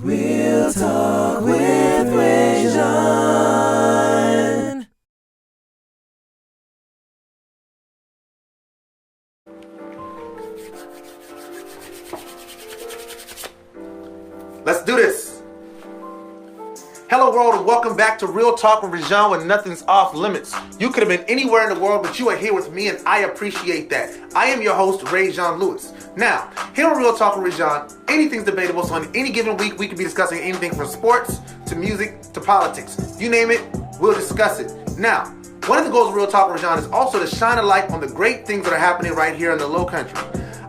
Real Talk with Rajon. Let's do this. Hello world and welcome back to Real Talk with Rajon, when nothing's off limits. You could have been anywhere in the world, but you are here with me and I appreciate that. I am your host, Rajon Lewis. Now, here on Real Talk with Rajon, anything's debatable, so on any given week we could be discussing anything from sports to music to politics. You name it, we'll discuss it. Now, one of the goals of Real Talk with Rajon is also to shine a light on the great things that are happening right here in the Low Country.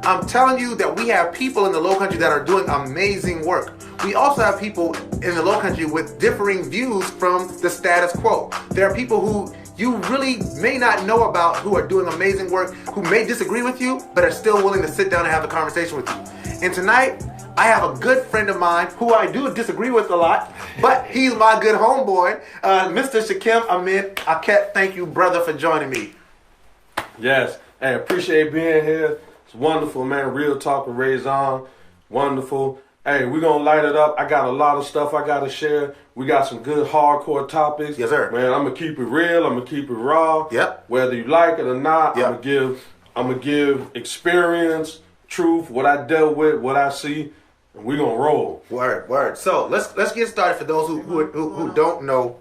I'm telling you that we have people in the Low Country that are doing amazing work. We also have people in the Low Country with differing views from the status quo. There are people who you really may not know about who are doing amazing work, who may disagree with you, but are still willing to sit down and have a conversation with you. And tonight, I have a good friend of mine who I do disagree with a lot, but he's my good homeboy, Mr. Shakem Akhet. Thank you, brother, for joining me. Yes, hey, appreciate being here. It's wonderful, man. Real Talk with Rajon. Wonderful. Hey, we're going to light it up. I got a lot of stuff I got to share. We got some good hardcore topics. Yes, sir. Man, I'm going to keep it real. I'm going to keep it raw. Yep. Whether you like it or not, Yep. I'm going to give experience, truth, what I dealt with, what I see, and we're going to roll. Word. So let's get started for those who don't know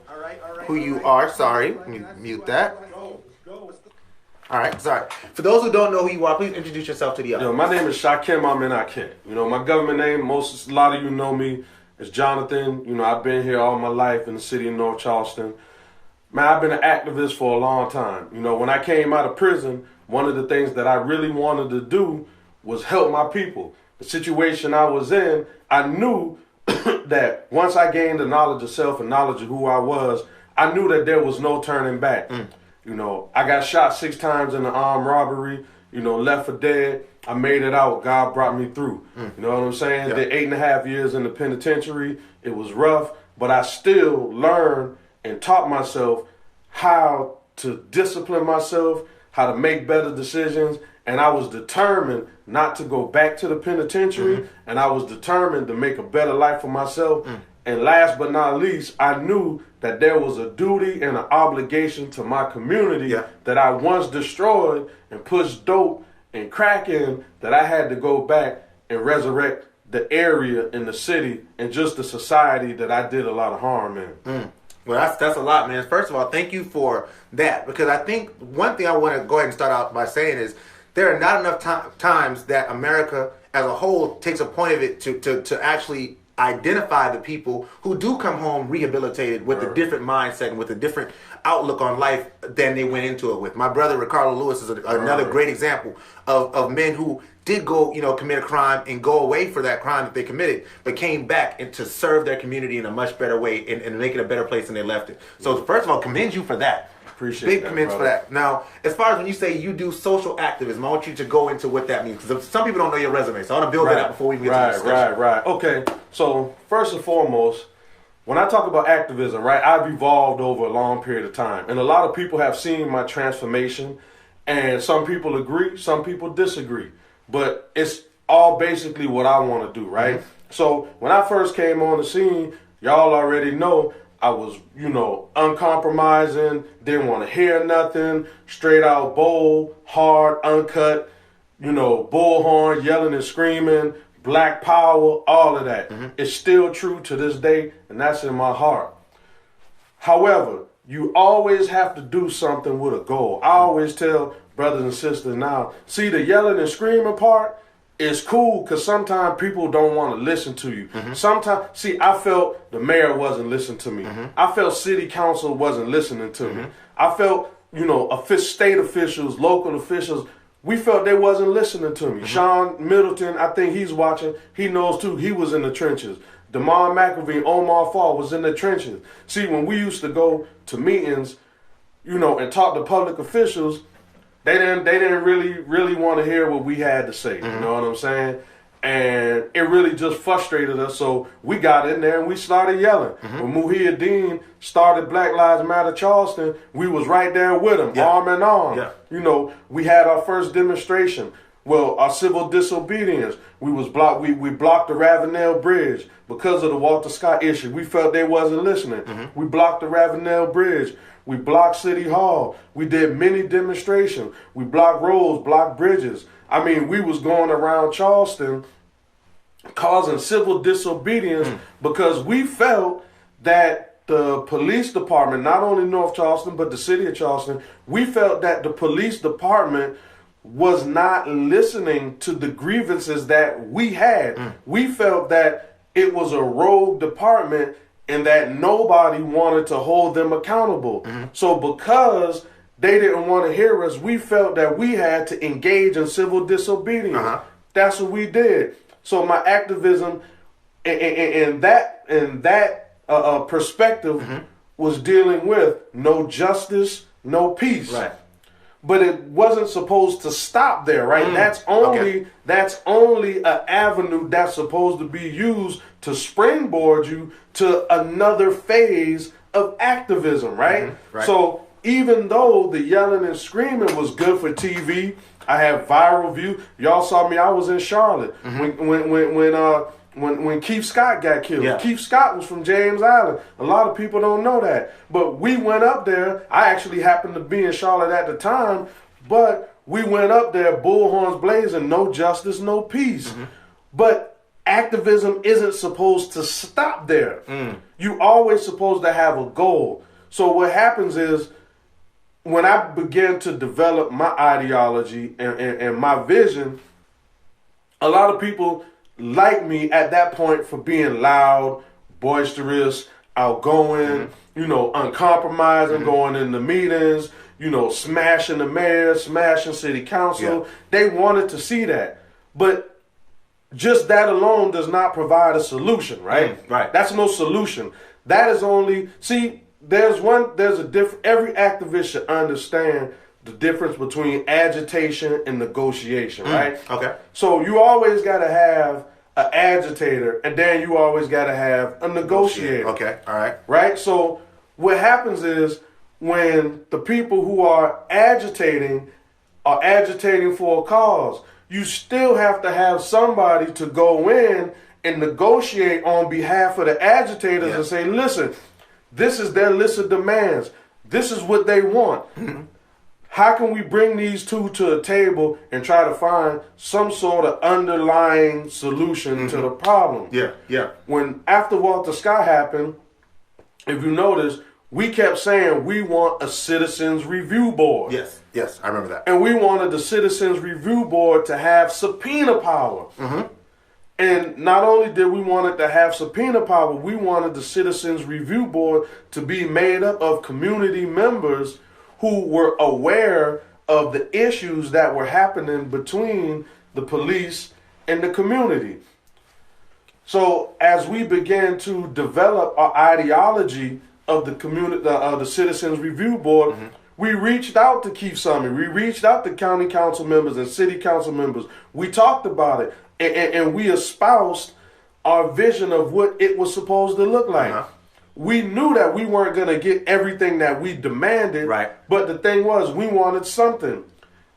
who you are. Sorry, let me mute that. All right, sorry. For those who don't know who you are, please introduce yourself to the audience. My name is Shakem. I'm in Akhet. My government name, a lot of you know me, is Jonathan. I've been here all my life in the city of North Charleston. Man, I've been an activist for a long time. When I came out of prison, one of the things that I really wanted to do was help my people. The situation I was in, I knew that once I gained the knowledge of self and knowledge of who I was, I knew that there was no turning back. I got shot 6 times in an armed robbery, left for dead. I made it out. God brought me through. You know what I'm saying? Yeah. Did 8.5 years in the penitentiary. It was rough, but I still learned and taught myself how to discipline myself, how to make better decisions. And I was determined not to go back to the penitentiary. And I was determined to make a better life for myself. And last but not least, I knew that there was a duty and an obligation to my community that I once destroyed and pushed dope and crack in, that I had to go back and resurrect the area and the city and just the society that I did a lot of harm in. Well, that's a lot, man. First of all, thank you for that, because I think one thing I want to go ahead and start out by saying is there are not enough times that America as a whole takes a point of it to actually identify the people who do come home rehabilitated with a different mindset and with a different outlook on life than they went into it with. My brother Ricardo Lewis is another great example of men who did go, commit a crime and go away for that crime that they committed, but came back and to serve their community in a much better way and make it a better place than they left it. So first of all, commend you for that. Appreciate Big that, commends for brother. that. Now, as far as when you say you do social activism, I want you to go into what that means, because some people don't know your resume, so I want to build that up before we get to the discussion. Right. Okay, so first and foremost, when I talk about activism, I've evolved over a long period of time. And a lot of people have seen my transformation, and some people agree, some people disagree. But it's all basically what I want to do, right? So when I first came on the scene, y'all already know I was, uncompromising, didn't want to hear nothing, straight out bold, hard, uncut, bullhorn, yelling and screaming, black power, all of that. It's still true to this day, and that's in my heart. However, you always have to do something with a goal. I always tell brothers and sisters now, see, the yelling and screaming part is cool, because sometimes people don't want to listen to you. Sometimes, I felt the mayor wasn't listening to me. I felt city council wasn't listening to me. I felt, state officials, local officials, we felt they wasn't listening to me. Sean Middleton, I think he's watching. He knows too. He was in the trenches. Damon McAvee, Omar Fall was in the trenches. See, when we used to go to meetings, and talk to public officials, they didn't really want to hear what we had to say. You know what I'm saying? And it really just frustrated us. So we got in there and we started yelling. When Muhyiddin started Black Lives Matter Charleston, we was right there with him, arm in arm. We had our first demonstration. Well, our civil disobedience, we blocked the Ravenel Bridge because of the Walter Scott issue. We felt they wasn't listening. We blocked the Ravenel Bridge. We blocked City Hall. We did many demonstrations. We blocked roads, blocked bridges. I mean, we was going around Charleston causing civil disobedience because we felt that the police department, not only North Charleston, but the city of Charleston, we felt that the police department was not listening to the grievances that we had. We felt that it was a rogue department and that nobody wanted to hold them accountable. So because they didn't want to hear us, we felt that we had to engage in civil disobedience. That's what we did. So my activism in that perspective was dealing with no justice, no peace. Right. But it wasn't supposed to stop there, right? That's only an avenue that's supposed to be used to springboard you to another phase of activism, right? Right. So even though the yelling and screaming was good for TV, I have viral view. Y'all saw me. I was in Charlotte when Keith Scott got killed. Yeah. Keith Scott was from James Island. A lot of people don't know that. But we went up there. I actually happened to be in Charlotte at the time. But we went up there, bullhorns blazing, no justice, no peace. But activism isn't supposed to stop there. You always supposed to have a goal. So what happens is, when I began to develop my ideology and my vision, a lot of people like me at that point for being loud, boisterous, outgoing, uncompromising, going into meetings, smashing the mayor, smashing city council. Yeah. They wanted to see that. But just that alone does not provide a solution, right? Right. That's no solution. That is only, every activist should understand the difference between agitation and negotiation, right? Okay. So you always got to have an agitator, and then you always got to have a negotiator. Okay, all right. Right? So what happens is, when the people who are agitating for a cause, you still have to have somebody to go in and negotiate on behalf of the agitators and say, listen, this is their list of demands. This is what they want. How can we bring these two to a table and try to find some sort of underlying solution to the problem? Yeah. When after Walter Scott happened, if you notice, we kept saying we want a citizens review board. Yes, I remember that. And we wanted the citizens review board to have subpoena power. And not only did we want it to have subpoena power, we wanted the Citizens Review Board to be made up of community members who were aware of the issues that were happening between the police and the community. So as we began to develop our ideology of the community, the Citizens Review Board, we reached out to Keith Summit. We reached out to county council members and city council members. We talked about it. And we espoused our vision of what it was supposed to look like. We knew that we weren't going to get everything that we demanded, but the thing was, we wanted something.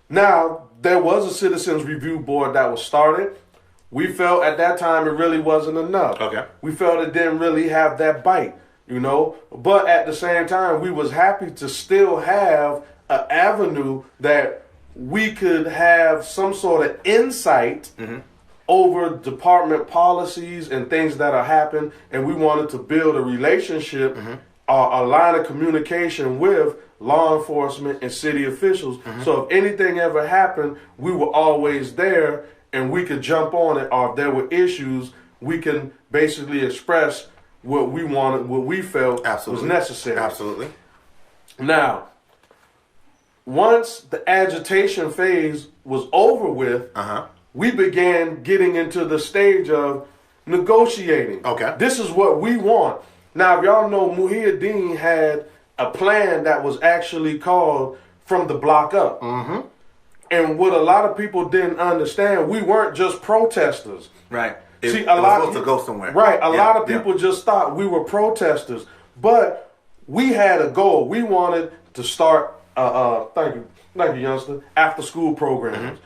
Now, there was a Citizens Review Board that was started. We felt at that time it really wasn't enough. Okay. We felt it didn't really have that bite, But at the same time, we was happy to still have an avenue that we could have some sort of insight over department policies and things that are happening, and we wanted to build a relationship, a line of communication with law enforcement and city officials. So if anything ever happened, we were always there, and we could jump on it, or if there were issues, we can basically express what we wanted, what we felt was necessary. Absolutely. Now, once the agitation phase was over with, we began getting into the stage of negotiating. Okay. This is what we want. Now, if y'all know, Muhyiddin had a plan that was actually called From the Block Up. And what a lot of people didn't understand, we weren't just protesters. Right. See, it was supposed to go somewhere. Right. A lot of people just thought we were protesters. But we had a goal. We wanted to start, thank you. like a youngster, after school programs,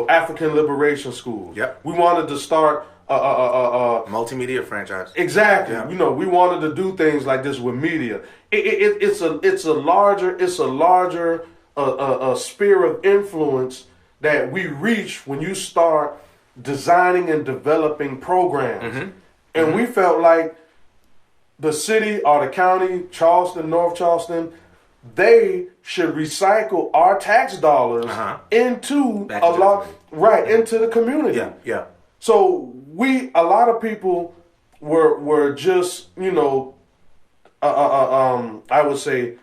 African Liberation Schools. Yep. We wanted to start multimedia franchise. Exactly. Yeah. We wanted to do things like this with media. It's a larger sphere of influence that we reach when you start designing and developing programs. And we felt like the city or the county, Charleston, North Charleston, they should recycle our tax dollars into into the community. Yeah, yeah. So a lot of people were just, I would say,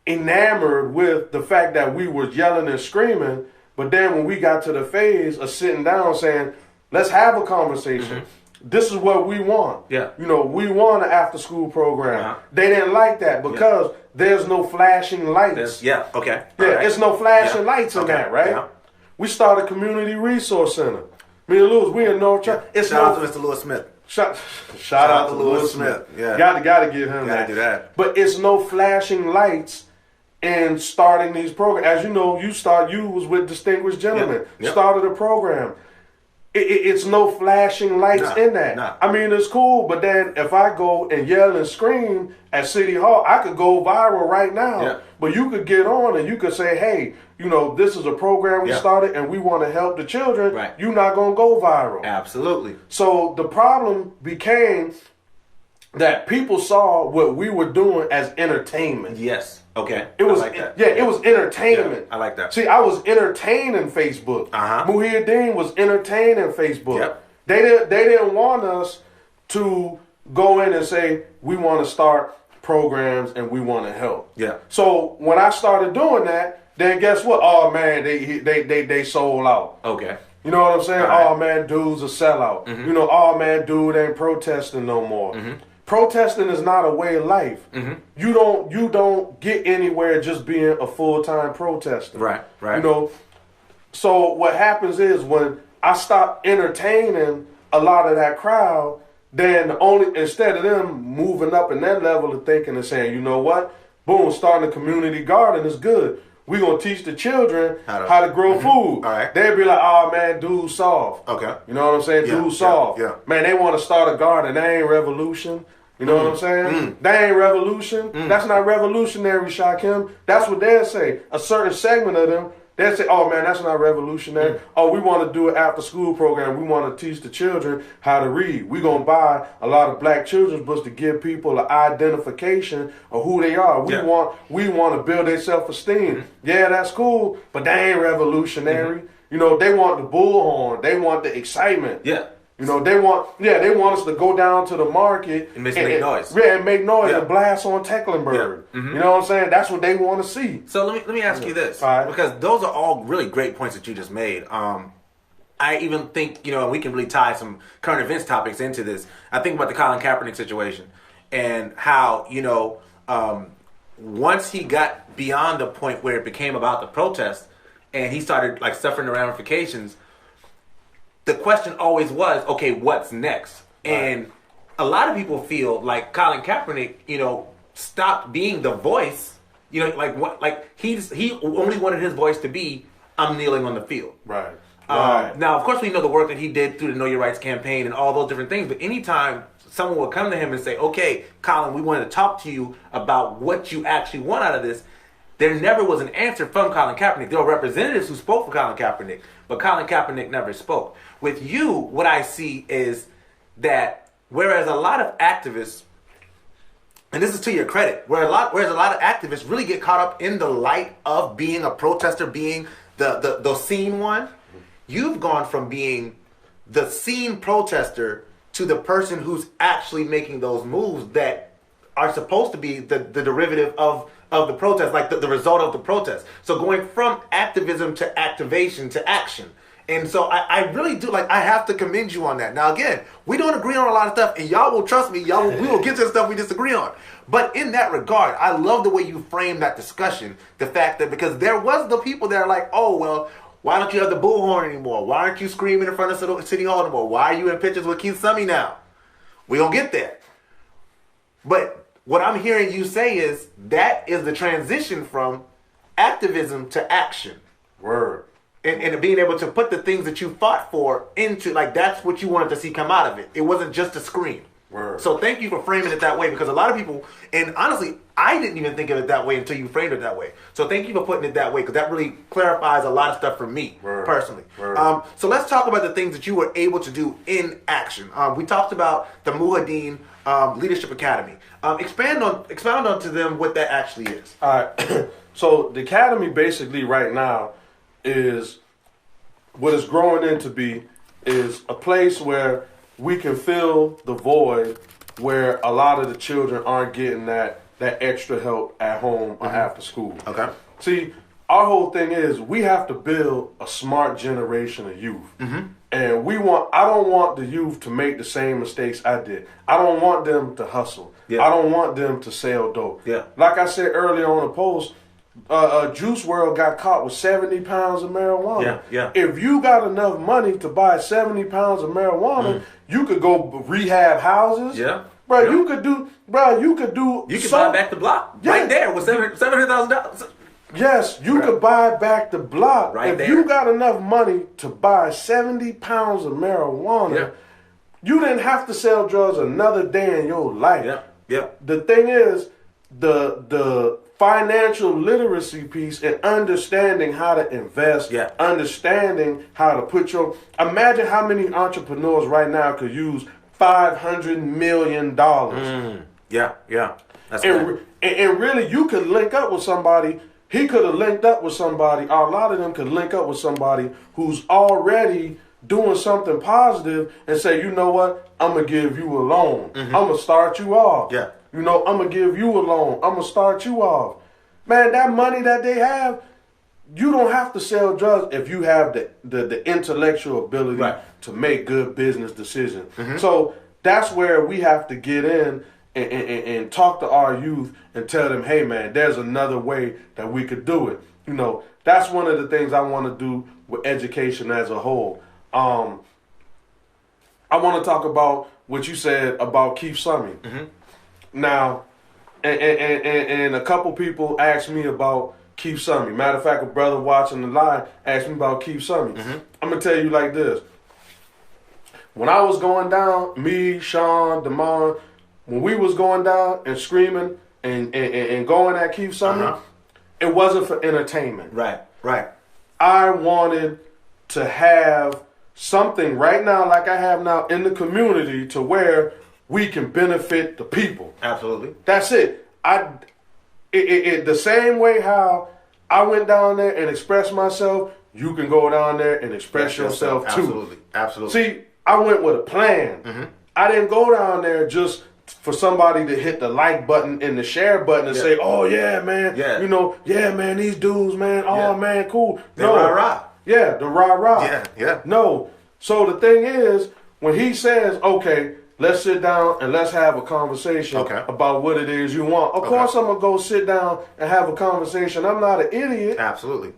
enamored with the fact that we were yelling and screaming. But then when we got to the phase of sitting down saying, let's have a conversation. This is what we want. Yeah. We want an after school program. They didn't like that because there's no flashing lights. Okay. Yeah, it's no flashing lights in that, right? Yeah. We started a community resource center. Me and Lewis, we in North Charleston. Shout out to Mr. Lewis Smith. Shout out to Lewis Smith. Yeah. Gotta give him Gotta do that. But it's no flashing lights in starting these programs. As you know, you was with Distinguished Gentlemen. Yep. Started a program. It's no flashing lights in that. Nah. I mean, it's cool, but then if I go and yell and scream at City Hall, I could go viral right now. Yeah. But you could get on and you could say, hey, this is a program we started and we want to help the children. Right. You're not going to go viral. Absolutely. So the problem became that people saw what we were doing as entertainment. Yes. Okay. It was I like that. Yeah, it was entertainment. Yeah, I like that. See, I was entertaining Facebook. Muhyiddin was entertaining Facebook. Yep. They didn't want us to go in and say we want to start programs and we want to help. Yeah. So when I started doing that, then guess what? Oh man, they sold out. Okay. You know what I'm saying? Right. Oh man, dude's a sellout. Oh man, dude ain't protesting no more. Protesting is not a way of life. You don't get anywhere just being a full-time protester. Right. So what happens is when I stop entertaining a lot of that crowd, then instead of them moving up in that level of thinking and saying, you know what, boom, starting a community garden is good. We're going to teach the children how to grow food. All right. They'd be like, oh, man, dude's soft. Okay. You know what I'm saying? Yeah, Dude's soft. yeah. Man, they want to start a garden. That ain't revolution. You know what I'm saying? That ain't revolution. That's not revolutionary, Shakem. That's what they'll say. A certain segment of them, they'll say, oh, man, that's not revolutionary. Oh, we want to do an after-school program. We want to teach the children how to read. We're going to buy a lot of black children's books to give people an identification of who they are. We want to build their self-esteem. Yeah, that's cool, but that ain't revolutionary. They want the bullhorn. They want the excitement. Yeah. They want us to go down to the market and make noise. Yeah, and make noise and blast on Tecklenburg. Yeah. You know what I'm saying? That's what they want to see. So let me ask you this, right. Because those are all really great points that you just made. I even think we can really tie some current events topics into this. I think about the Colin Kaepernick situation and how once he got beyond the point where it became about the protest and he started suffering the ramifications. The question always was, okay, what's next? Right. And a lot of people feel like Colin Kaepernick, stopped being the voice. He only wanted his voice to be, I'm kneeling on the field. Right. Now, of course, we know the work that he did through the Know Your Rights campaign and all those different things. But anytime someone would come to him and say, okay, Colin, we wanted to talk to you about what you actually want out of this, there never was an answer from Colin Kaepernick. There were representatives who spoke for Colin Kaepernick, but Colin Kaepernick never spoke. With you, what I see is that whereas a lot of activists, and this is to your credit, whereas a lot of activists really get caught up in the light of being a protester, being the seen one, you've gone from being the seen protester to the person who's actually making those moves that are supposed to be the derivative of the protest, like the result of the protest. So going from activism to activation to action. And so I really do, I have to commend you on that. Now, again, we don't agree on a lot of stuff, and y'all will trust me, we will get to the stuff we disagree on. But in that regard, I love the way you frame that discussion, the fact that, because there was the people that are like, oh, well, why don't you have the bullhorn anymore? Why aren't you screaming in front of City Hall anymore? Why are you in pictures with Keith Summy now? We don't get there. But what I'm hearing you say is that is the transition from activism to action. Word. And being able to put the things that you fought for into, like, that's what you wanted to see come out of it. It wasn't just a scream. Word. So thank you for framing it that way, because a lot of people, and honestly, I didn't even think of it that way until you framed it that way. So thank you for putting it that way, because that really clarifies a lot of stuff for me, personally. Word. So let's talk about the things that you were able to do in action. We talked about the Mujahideen Leadership Academy. Expound on to them what that actually is. All right. So the academy basically right now is what it's growing into be is a place where we can fill the void where a lot of the children aren't getting that extra help at home or after school. Okay. See, our whole thing is we have to build a smart generation of youth. And I don't want the youth to make the same mistakes I did. I don't want them to hustle. Yeah. I don't want them to sell dope. Yeah. Like I said earlier on the post, Juice WRLD got caught with 70 pounds of marijuana. Yeah, yeah. If you got enough money to buy 70 pounds of marijuana, you could go rehab houses. Yeah. Bro, Yeah. you could do. You can buy back the block right there with $700,000. Yes, you could buy back the block. Right if there. you got enough money to buy 70 pounds of marijuana, you didn't have to sell drugs another day in your life. Yeah. The thing is, the financial literacy piece and understanding how to invest, understanding how to put imagine how many entrepreneurs right now could use $500 million. Yeah. That's and really, you could link up with somebody. He could have linked up with somebody, or a lot of them could link up with somebody who's already doing something positive and say, you know what, I'm going to give you a loan. I'm going to start you off. Yeah. You know, I'm going to give you a loan. I'm going to start you off. Man, that money that they have, you don't have to sell drugs if you have the intellectual ability to make good business decisions. So that's where we have to get in and talk to our youth and tell them, hey, man, there's another way that we could do it. You know, that's one of the things I want to do with education as a whole. I want to talk about what you said about Keith Summey. Now, and a couple people asked me about Keith Summey. Matter of fact, a brother watching the live asked me about Keith Summey. I'm going to tell you like this. When I was going down, me, Sean, Damon, when we was going down and screaming and going at Keith Summey, it wasn't for entertainment. Right. I wanted to have something right now like I have now in the community to where we can benefit the people. Absolutely. That's it. The same way how I went down there and expressed myself, you can go down there and express yourself too. Absolutely. See, I went with a plan. I didn't go down there just for somebody to hit the like button and the share button and say, oh yeah, man, you know, yeah, man, these dudes, man, oh man, cool. The rah-rah. Yeah, the rah-rah. Yeah. No. So the thing is, when he says, okay, let's sit down and let's have a conversation about what it is you want. Of course, I'm going to go sit down and have a conversation. I'm not an idiot. Absolutely.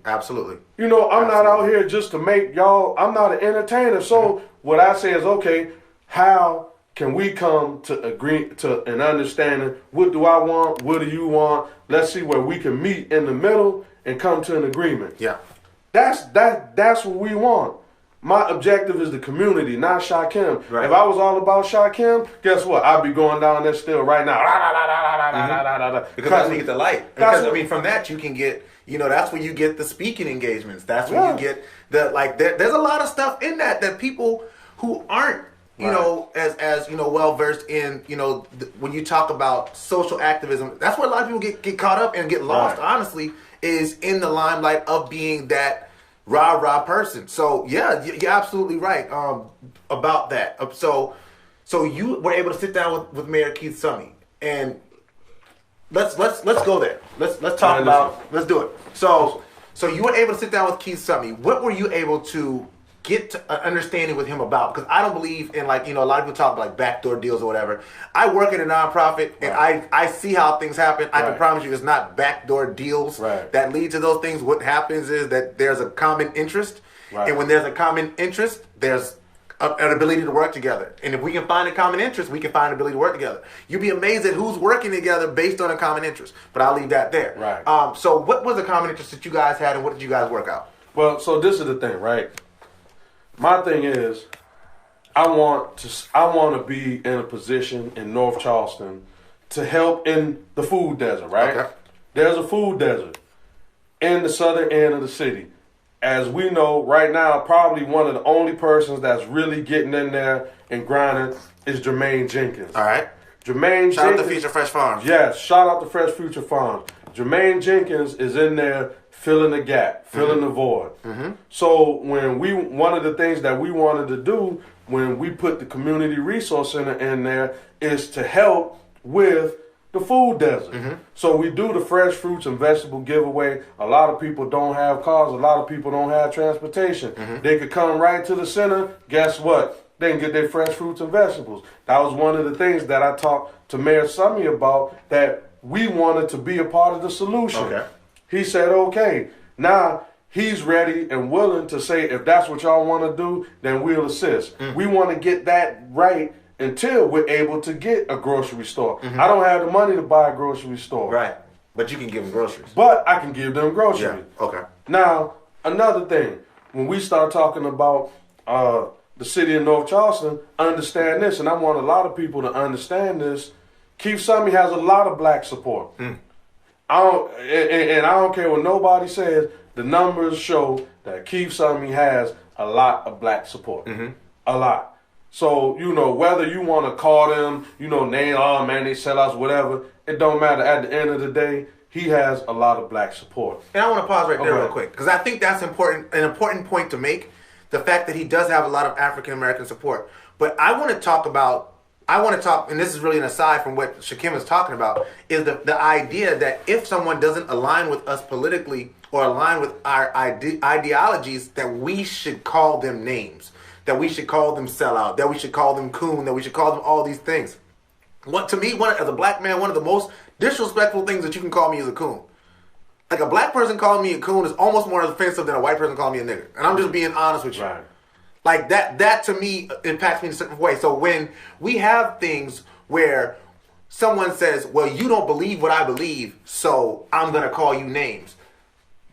You know, I'm not out here just to make y'all, I'm not an entertainer. So what I say is, okay, how can we come to agree to an understanding? What do I want? What do you want? Let's see where we can meet in the middle and come to an agreement. Yeah. That's what we want. My objective is the community, not Shakem. Right. If I was all about Shakem, guess what? I'd be going down there still right now. Because that's where you get the light. Because, I mean, from that you can get, you know, that's where you get the speaking engagements. That's where you get the, like, there's a lot of stuff in that people who aren't, you know, as you know, well versed in, you know, when you talk about social activism, that's where a lot of people get caught up and get lost, honestly, is in the limelight of being that rah-rah person. So yeah, you're absolutely right about that. So you were able to sit down with Mayor Keith Summey, and let's go there. Let's talk about. Let's do it. So you were able to sit down with Keith Summey. What were you able to get to an understanding with him about? Because I don't believe in, like, you know, a lot of people talk about like backdoor deals or whatever. I work in a nonprofit and I see how things happen. I can promise you it's not backdoor deals that lead to those things. What happens is that there's a common interest. And when there's a common interest, there's an ability to work together. And if we can find a common interest, we can find an ability to work together. You'd be amazed at who's working together based on a common interest. But I'll leave that there. Right. So what was the common interest that you guys had, and what did you guys work out? Well, so this is the thing, right? My thing is, I want to be in a position in North Charleston to help in the food desert, right? Okay. There's a food desert in the southern end of the city. As we know, right now, probably one of the only persons that's really getting in there and grinding is Jermaine Jenkins. All right. Jermaine Shout out Jenkins. to Future Fresh Farms. Yes, shout out to Fresh Future Farms. Jermaine Jenkins is in there filling the gap, filling the void. So when one of the things that we wanted to do when we put the Community Resource Center in there is to help with the food desert. So we do the fresh fruits and vegetable giveaway. A lot of people don't have cars. A lot of people don't have transportation. They could come right to the center. Guess what? They can get their fresh fruits and vegetables. That was one of the things that I talked to Mayor Summy about, that we wanted to be a part of the solution. Okay. He said, okay. Now he's ready and willing to say, if that's what y'all want to do, then we'll assist. We want to get that right until we're able to get a grocery store. I don't have the money to buy a grocery store. Right. But you can give them groceries. But I can give them groceries. Yeah. Okay. Now, another thing, when we start talking about the city of North Charleston, understand this, and I want a lot of people to understand this. Keith Summy has a lot of black support. I don't care what nobody says, the numbers show that Keith Summy has a lot of black support. A lot. So, whether you want to call them, name, oh man, they sell us, whatever, it don't matter. At the end of the day, he has a lot of black support. And I want to pause right there Okay. real quick, because I think that's an important point to make, the fact that he does have a lot of African American support. But I want to talk, and this is really an aside from what Shakem is talking about, is the idea that if someone doesn't align with us politically or align with our ideologies, that we should call them names, that we should call them sellout, that we should call them coon, that we should call them all these things. To me, as a black man, one of the most disrespectful things that you can call me is a coon. Like, a black person calling me a coon is almost more offensive than a white person calling me a nigger. And I'm just being honest with you. Right. Like, that to me impacts me in a certain way. So when we have things where someone says, well, you don't believe what I believe, so I'm going to call you names,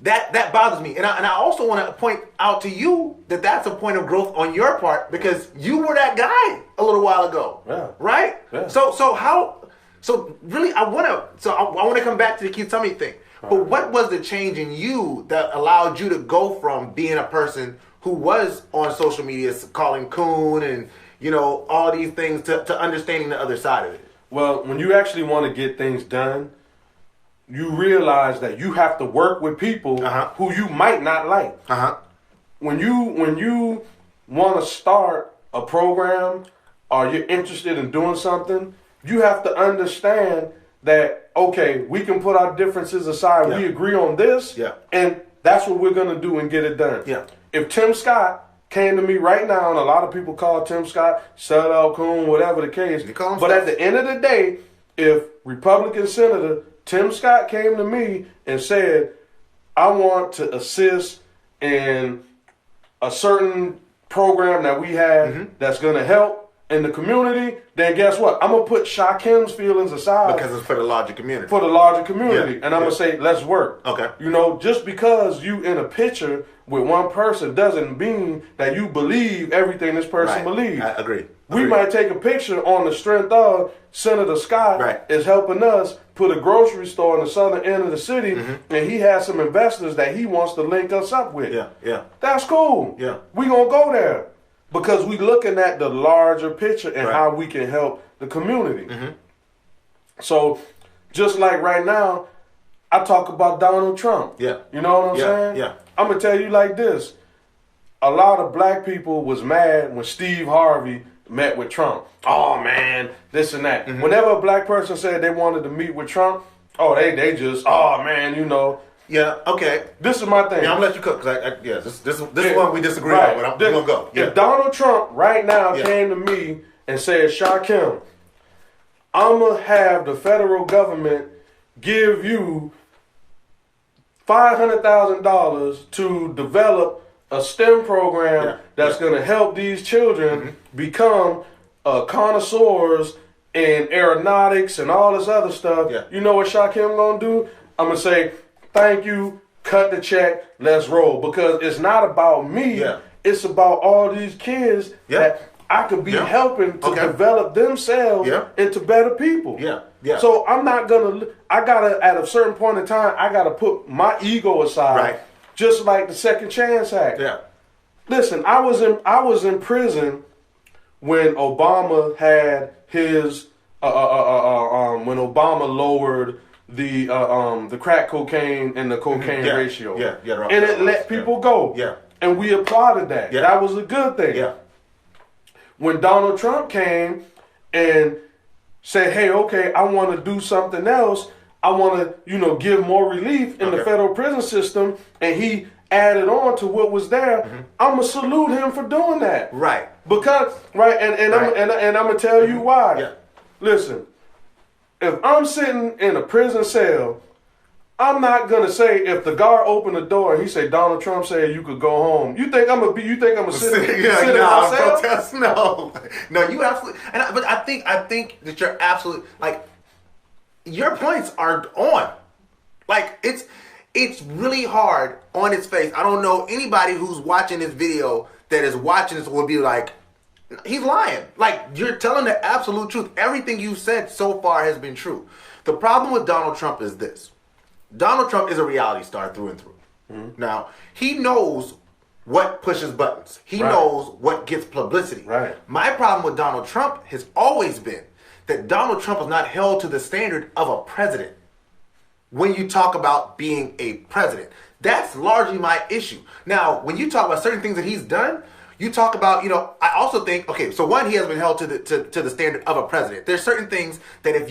that bothers me. And I also want to point out to you that that's a point of growth on your part, because you were that guy a little while ago. Yeah. Right? Yeah. So really, I want to come back to the Keith Summy thing. But what was the change in you that allowed you to go from being a person who was on social media calling coon and, all these things to understanding the other side of it? Well, when you actually want to get things done, you realize that you have to work with people who you might not like. When you want to start a program or you're interested in doing something, you have to understand that, okay, we can put our differences aside. Yeah. We agree on this, and that's what we're going to do and get it done. Yeah. If Tim Scott came to me right now, and a lot of people call Tim Scott sellout, coon, whatever the case, but at the end of the day, if Republican Senator Tim Scott came to me and said, I want to assist in a certain program that we have that's going to help in the community, then guess what? I'm going to put Shakem's feelings aside. Because it's for the larger community. For the larger community. Yeah. And I'm going to say, let's work. Okay. Just because you in a picture with one person doesn't mean that you believe everything this person believes. I agree. We might take a picture on the strength of Senator Scott is helping us put a grocery store in the southern end of the city, and he has some investors that he wants to link us up with. Yeah. That's cool. Yeah. We going to go there because we looking at the larger picture and how we can help the community. So just like right now, I talk about Donald Trump. Yeah. You know what I'm saying? Yeah. I'm going to tell you like this. A lot of black people was mad when Steve Harvey met with Trump. Oh, man, this and that. Whenever a black person said they wanted to meet with Trump, they just, oh, man, Yeah, okay. This is my thing. Yeah, I'm going to let you cook, because this is one we disagree on, but I'm going to go. Yeah. If Donald Trump right now came to me and said, Shakem, I'm going to have the federal government give you $500,000 to develop a STEM program that's going to help these children become connoisseurs in aeronautics and all this other stuff. You know what Shakem going to do? I'm going to say, thank you, cut the check, let's roll. Because it's not about me. It's about all these kids that I could be helping to develop themselves into better people. So I'm not going to, I got to, at a certain point in time, I got to put my ego aside. Just like the Second Chance Act. Listen, I was in prison when Obama had his when Obama lowered the crack cocaine and the cocaine ratio. And it let people go. And we applauded that. That was a good thing. When Donald Trump came and said, hey, okay, I want to do something else. I want to, give more relief in the federal prison system, and he added on to what was there. I'm gonna salute him for doing that. Because and I'm gonna tell you why. Listen, if I'm sitting in a prison cell, I'm not gonna say if the guard opened the door and he said Donald Trump said you could go home. You think I'm gonna sit in my cell? Protest? No, you absolutely. But I think that you're absolutely your points are on. Like, it's really hard on its face. I don't know anybody who's watching this video that is watching this will be like, he's lying. Like, you're telling the absolute truth. Everything you've said so far has been true. The problem with Donald Trump is this. Donald Trump is a reality star through and through. Now, he knows what pushes buttons. He knows what gets publicity. My problem with Donald Trump has always been that Donald Trump is not held to the standard of a president. When you talk about being a president, that's largely my issue. Now, when you talk about certain things that he's done, you talk about, I also think, okay, so one, he has been held to the standard of a president. There's certain things that if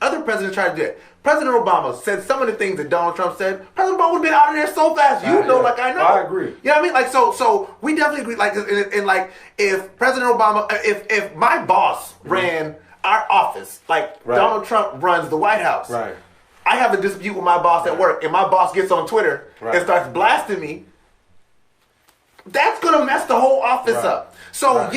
other presidents tried to do it, President Obama said some of the things that Donald Trump said, President Obama would have been out of there so fast. Like I know. I agree. You know what I mean? Like, so we definitely agree. Like, and like, if President Obama, if my boss ran our office, like Donald Trump runs the White House, I have a dispute with my boss at work, and my boss gets on Twitter and starts blasting me, that's gonna mess the whole office up. So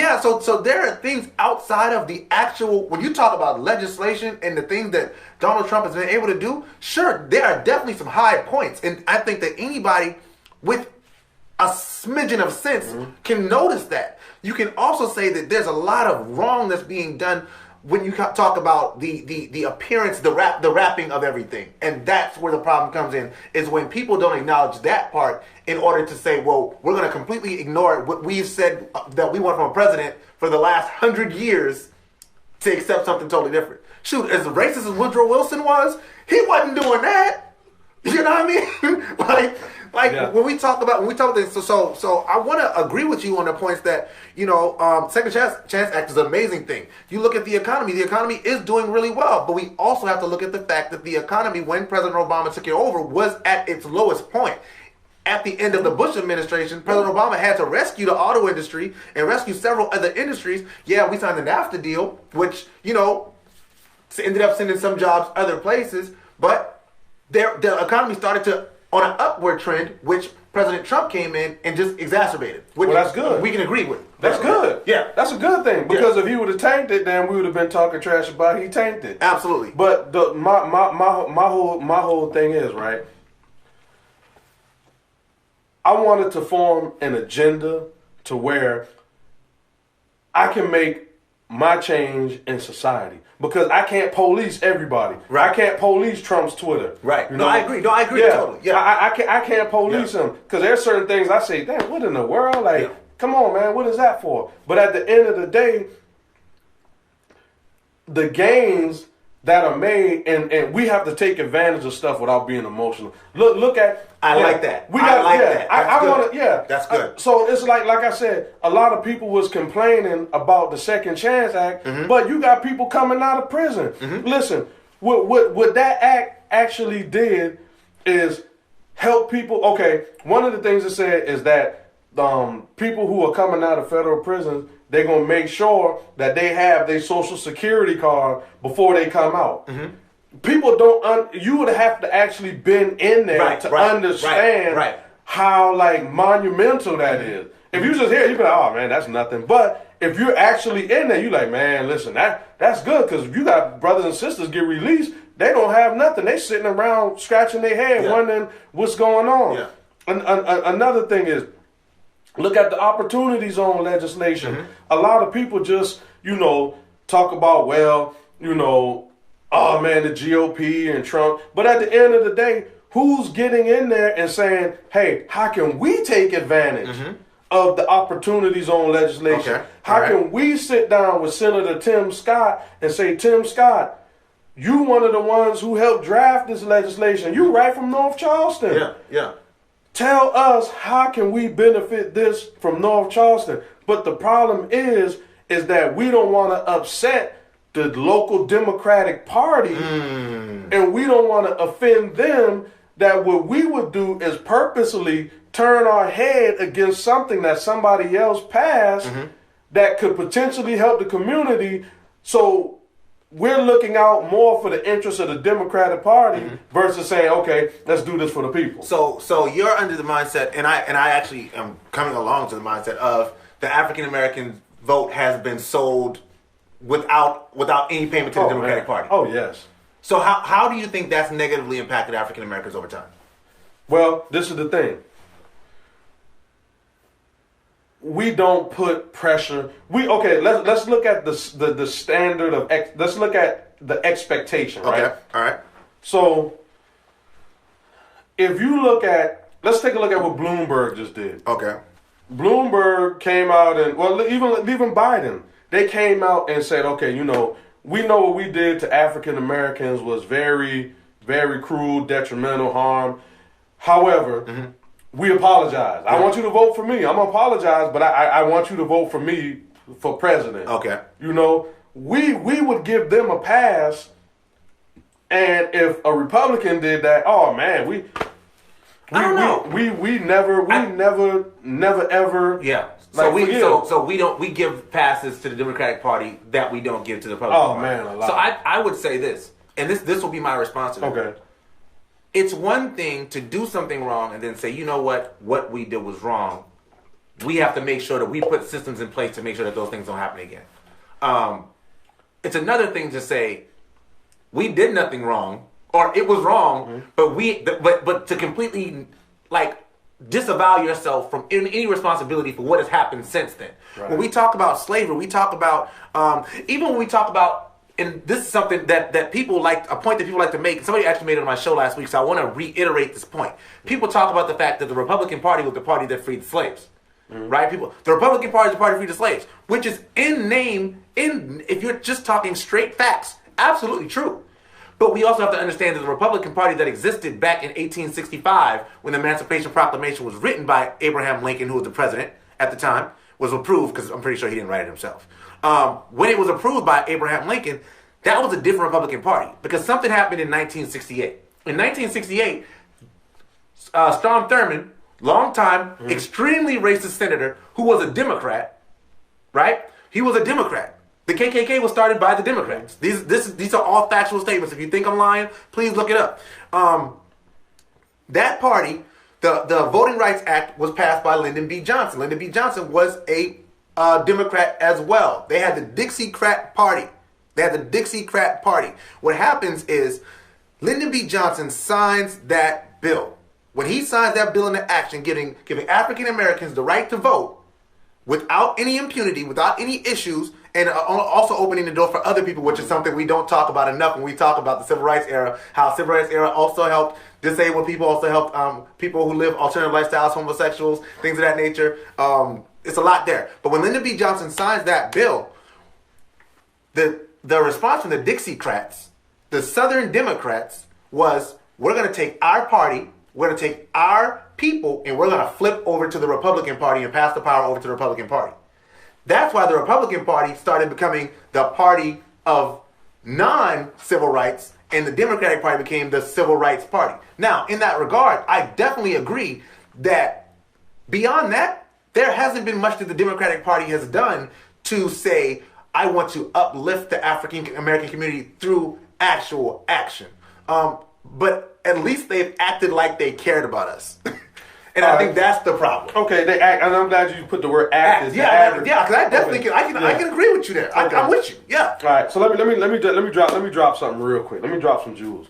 so there are things outside of the actual, when you talk about legislation and the things that Donald Trump has been able to do, sure, there are definitely some high points. And I think that anybody with a smidgen of sense can notice that. You can also say that there's a lot of wrong that's being done when you talk about the appearance, the wrapping of everything. And that's where the problem comes in, is when people don't acknowledge that part in order to say, well, we're going to completely ignore what we've said that we want from a president for the last 100 years to accept something totally different. Shoot, as racist as Woodrow Wilson was, he wasn't doing that. You know what I mean? When we talk about this, so I want to agree with you on the points that, Second Chance Act is an amazing thing. You look at the economy is doing really well, but we also have to look at the fact that the economy, when President Obama took it over, was at its lowest point. At the end of the Bush administration, President Obama had to rescue the auto industry and rescue several other industries. Yeah, we signed the NAFTA deal, which, ended up sending some jobs other places, but the economy started to on an upward trend, which President Trump came in and just exacerbated. Which that's good. We can agree with. That's good. Yeah. That's a good thing, because if he would have tanked it, then we would have been talking trash about he tanked it. Absolutely. But my whole thing is, right, I wanted to form an agenda to where I can make my change in society, because I can't police everybody. I can't police Trump's Twitter. I agree. Totally. I can't police him, because there's certain things I say, damn, what in the world? Come on, man, what is that for? But at the end of the day, the gains that are made, and we have to take advantage of stuff without being emotional. Look at. I like that. That's good. So it's like I said, a lot of people was complaining about the Second Chance Act, but you got people coming out of prison. Listen, what that act actually did is help people. Okay, one of the things it said is that people who are coming out of federal prisons, they're going to make sure that they have their Social Security card before they come out. People don't, you would have to actually been in there to understand how like monumental that is. If you just hear it, you be like, oh man, that's nothing. But if you're actually in there, you like, man, listen, that's good, because if you got brothers and sisters get released, they don't have nothing. They sitting around scratching their head, wondering what's going on. Yeah. Another thing is, look at the opportunity zone legislation. A lot of people just, talk about, well, oh man, the GOP and Trump. But at the end of the day, who's getting in there and saying, hey, how can we take advantage of the opportunity zone legislation? Okay. How can we sit down with Senator Tim Scott and say, Tim Scott, you one of the ones who helped draft this legislation. You right from North Charleston. Yeah. Tell us, how can we benefit this from North Charleston? But the problem is that we don't want to upset the local Democratic Party, and we don't want to offend them, that what we would do is purposely turn our head against something that somebody else passed that could potentially help the community. So we're looking out more for the interests of the Democratic Party versus saying, okay, let's do this for the people. So you're under the mindset, and I actually am coming along to the mindset of the African American vote has been sold without any payment to the Democratic Party. Oh, yes. So how do you think that's negatively impacted African Americans over time? Well, this is the thing. We don't put pressure. Let's look at the standard of let's look at the expectation, right? Okay. All right. So if you let's take a look at what Bloomberg just did. Okay. Bloomberg came out and, well, even Biden, they came out and said, okay, we know what we did to African Americans was very, very cruel, detrimental harm. However, we apologize. I want you to vote for me. I'm going to apologize, but I want you to vote for me for president. Okay. We would give them a pass, and if a Republican did that, oh man, I don't know. We never ever. Yeah. Like, so we give passes to the Democratic Party that we don't give to the Republican Party. Man, a lot. So I would say this, and this will be my response to that. Okay. It's one thing to do something wrong and then say, you know what we did was wrong. We have to make sure that we put systems in place to make sure that those things don't happen again. It's another thing to say, we did nothing wrong, or it was wrong, but to completely disavow yourself from any responsibility for what has happened since then. Right. When we talk about slavery, we talk about even when we talk about, and this is something that people like, a point that people like to make. Somebody actually made it on my show last week, so I want to reiterate this point. People talk about the fact that the Republican Party was the party that freed the slaves. Right? The Republican Party is the party that freed the slaves, which is in name, if you're just talking straight facts, absolutely true. But we also have to understand that the Republican Party that existed back in 1865, when the Emancipation Proclamation was written by Abraham Lincoln, who was the president at the time, was approved, because I'm pretty sure he didn't write it himself. When it was approved by Abraham Lincoln, that was a different Republican Party, because something happened in 1968. In 1968, Strom Thurmond, longtime, extremely racist senator, who was a Democrat, right? He was a Democrat. The KKK was started by the Democrats. These are all factual statements. If you think I'm lying, please look it up. That party, the Voting Rights Act, was passed by Lyndon B. Johnson. Lyndon B. Johnson was a Democrat as well. They had the Dixiecrat Party. What happens is Lyndon B. Johnson signs that bill. When he signs that bill into action, giving African Americans the right to vote without any impunity, without any issues, and also opening the door for other people, which is something we don't talk about enough when we talk about the Civil Rights era, how Civil Rights era also helped disabled people, also helped people who live alternative lifestyles, homosexuals, things of that nature. It's a lot there. But when Lyndon B. Johnson signs that bill, the response from the Dixiecrats, the Southern Democrats, was, we're going to take our party, we're going to take our people, and we're going to flip over to the Republican Party and pass the power over to the Republican Party. That's why the Republican Party started becoming the party of non-civil rights, and the Democratic Party became the Civil Rights Party. Now, in that regard, I definitely agree that beyond that, there hasn't been much that the Democratic Party has done to say, I want to uplift the African American community through actual action. But at least they've acted like they cared about us. And I think that's the problem. Okay, they act, and I'm glad you put the word act. As Yeah, the because I definitely can. I can agree with you there. Okay. I'm with you. Yeah. All right, so let me drop something real quick. Let me drop some jewels.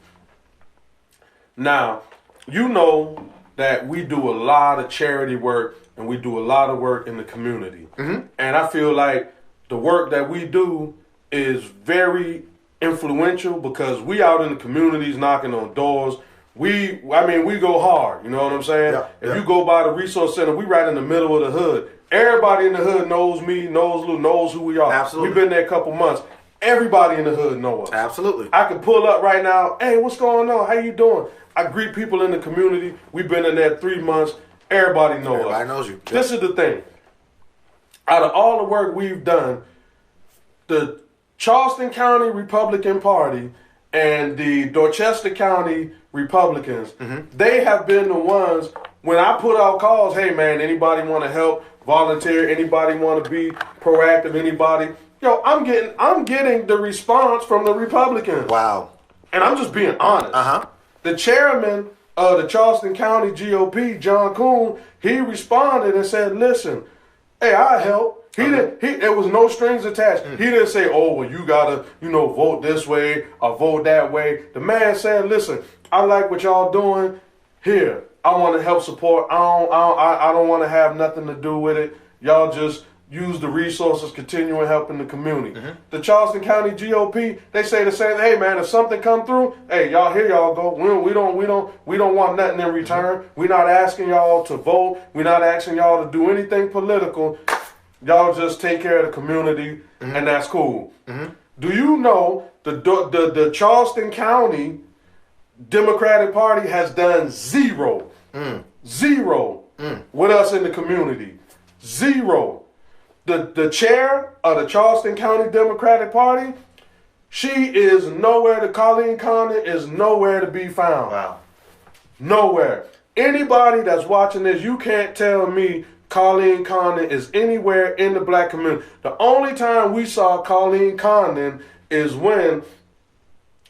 Now, you know that we do a lot of charity work and we do a lot of work in the community, and I feel like the work that we do is very influential because we out in the communities knocking on doors. We go hard. You know what I'm saying? Yeah, if you go by the resource center, we right in the middle of the hood. Everybody in the hood knows me, knows Lou, knows who we are. Absolutely. We've been there a couple months. Everybody in the hood knows us. Absolutely. I can pull up right now. Hey, what's going on? How you doing? I greet people in the community. We've been in there 3 months. Everybody knows us. Everybody knows you. This is the thing. Out of all the work we've done, the Charleston County Republican Party and the Dorchester County Republicans, they have been the ones, when I put out calls, hey man, anybody want to help, volunteer, anybody want to be proactive, anybody, I'm getting the response from the Republicans. Wow. And I'm just being honest. The chairman of the Charleston County GOP, John Coon, he responded and said, listen, hey, I help. There was no strings attached. He didn't say, oh, well, you gotta, vote this way or vote that way. The man said, listen, I like what y'all doing here. I want to help support. I don't want to have nothing to do with it. Y'all just use the resources, continuing helping the community. The Charleston County GOP, they say the same. Hey man, if something come through, hey y'all, here y'all go. We don't want nothing in return. We're not asking y'all to vote. We're not asking y'all to do anything political. Y'all just take care of the community, and that's cool. Do you know the Charleston County Democratic Party has done zero with us in the community? Zero. The chair of the Charleston County Democratic Party, she is nowhere. Colleen Condon is nowhere to be found. Wow. Nowhere. Anybody that's watching this, you can't tell me Colleen Condon is anywhere in the black community. The only time we saw Colleen Condon is when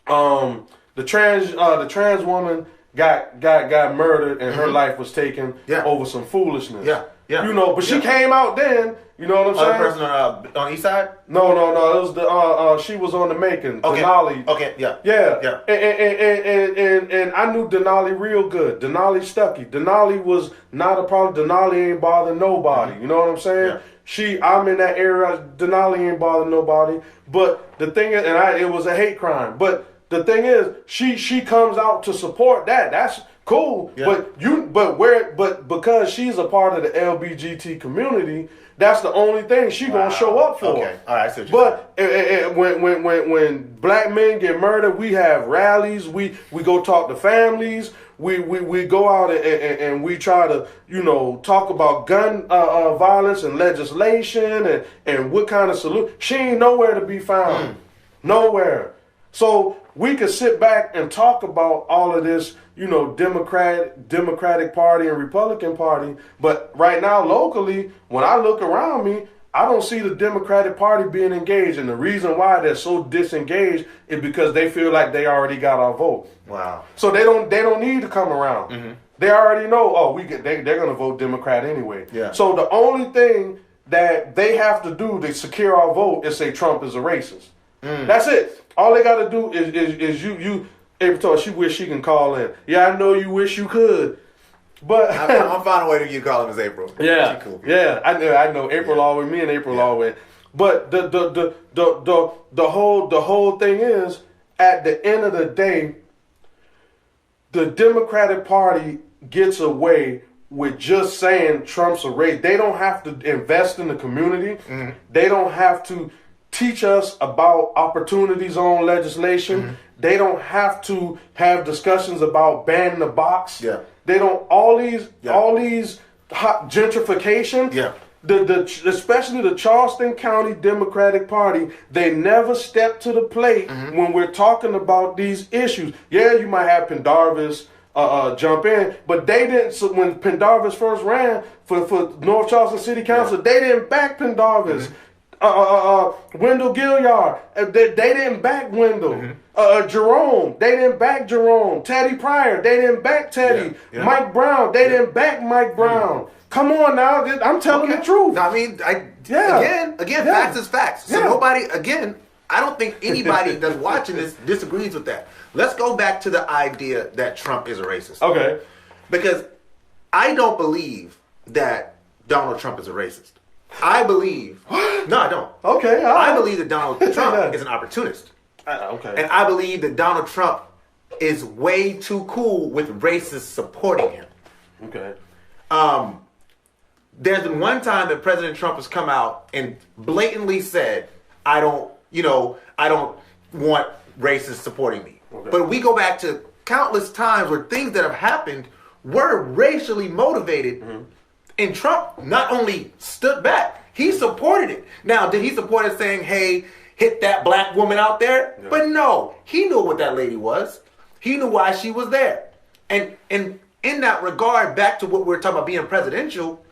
the trans woman got murdered and her life was taken over some foolishness. Yeah. But she came out then. You know what I'm saying? The person on East Side? No. It was the she was on the making. Okay. Denali. Okay. Yeah. And I knew Denali real good. Denali Stuckey. Denali was not a problem. Denali ain't bother nobody. You know what I'm saying? Yeah. I'm in that area. Denali ain't bother nobody. But the thing is, it was a hate crime. But the thing is, she comes out to support that. That's cool. Yeah. But because she's a part of the LBGT community, that's the only thing she gonna show up for. Okay, all right. I see what when black men get murdered, we have rallies. We go talk to families. We go out and we try to talk about gun violence and legislation and what kind of solution. She ain't nowhere to be found. Nowhere. So we could sit back and talk about all of this, Democratic Party and Republican Party. But right now, locally, when I look around me, I don't see the Democratic Party being engaged. And the reason why they're so disengaged is because they feel like they already got our vote. Wow. So they don't need to come around. They already know, they're going to vote Democrat anyway. Yeah. So the only thing that they have to do to secure our vote is say Trump is a racist. That's it. All they got to do is you. April told she wish she can call in. Yeah, I know you wish you could, but I'm finding a way to get calling Miss April. Yeah, she cool. Yeah. I know April always. Me and April always. But the whole thing is, at the end of the day, the Democratic Party gets away with just saying Trump's a race. They don't have to invest in the community. They don't have to teach us about opportunity zone legislation. They don't have to have discussions about banning the box. Yeah. They don't all these hot gentrification. Yeah. Especially the Charleston County Democratic Party, they never step to the plate when we're talking about these issues. Yeah, you might have Pendarvis jump in, but they didn't. So when Pendarvis first ran for North Charleston City Council, they didn't back Pendarvis. Wendell Gilliard, they didn't back Wendell. Mm-hmm. Jerome, they didn't back Jerome. Teddy Pryor, they didn't back Teddy. Yeah. Mike Brown, they didn't back Mike Brown. Come on now, I'm telling the truth. No, I mean, again, facts is facts. So nobody, again, I don't think anybody that's watching this disagrees with that. Let's go back to the idea that Trump is a racist. Okay. Because I don't believe that Donald Trump is a racist. I believe... No, I don't. Okay. I believe that Donald Trump is an opportunist. Okay. And I believe that Donald Trump is way too cool with racists supporting him. Okay. There's been one time that President Trump has come out and blatantly said, I don't want racists supporting me. Okay. But we go back to countless times where things that have happened were racially motivated. Mm-hmm. And Trump not only stood back, he supported it. Now, did he support it saying, hey, hit that black woman out there? Yeah. But no, he knew what that lady was. He knew why she was there. And in that regard, back to what we're talking about being presidential,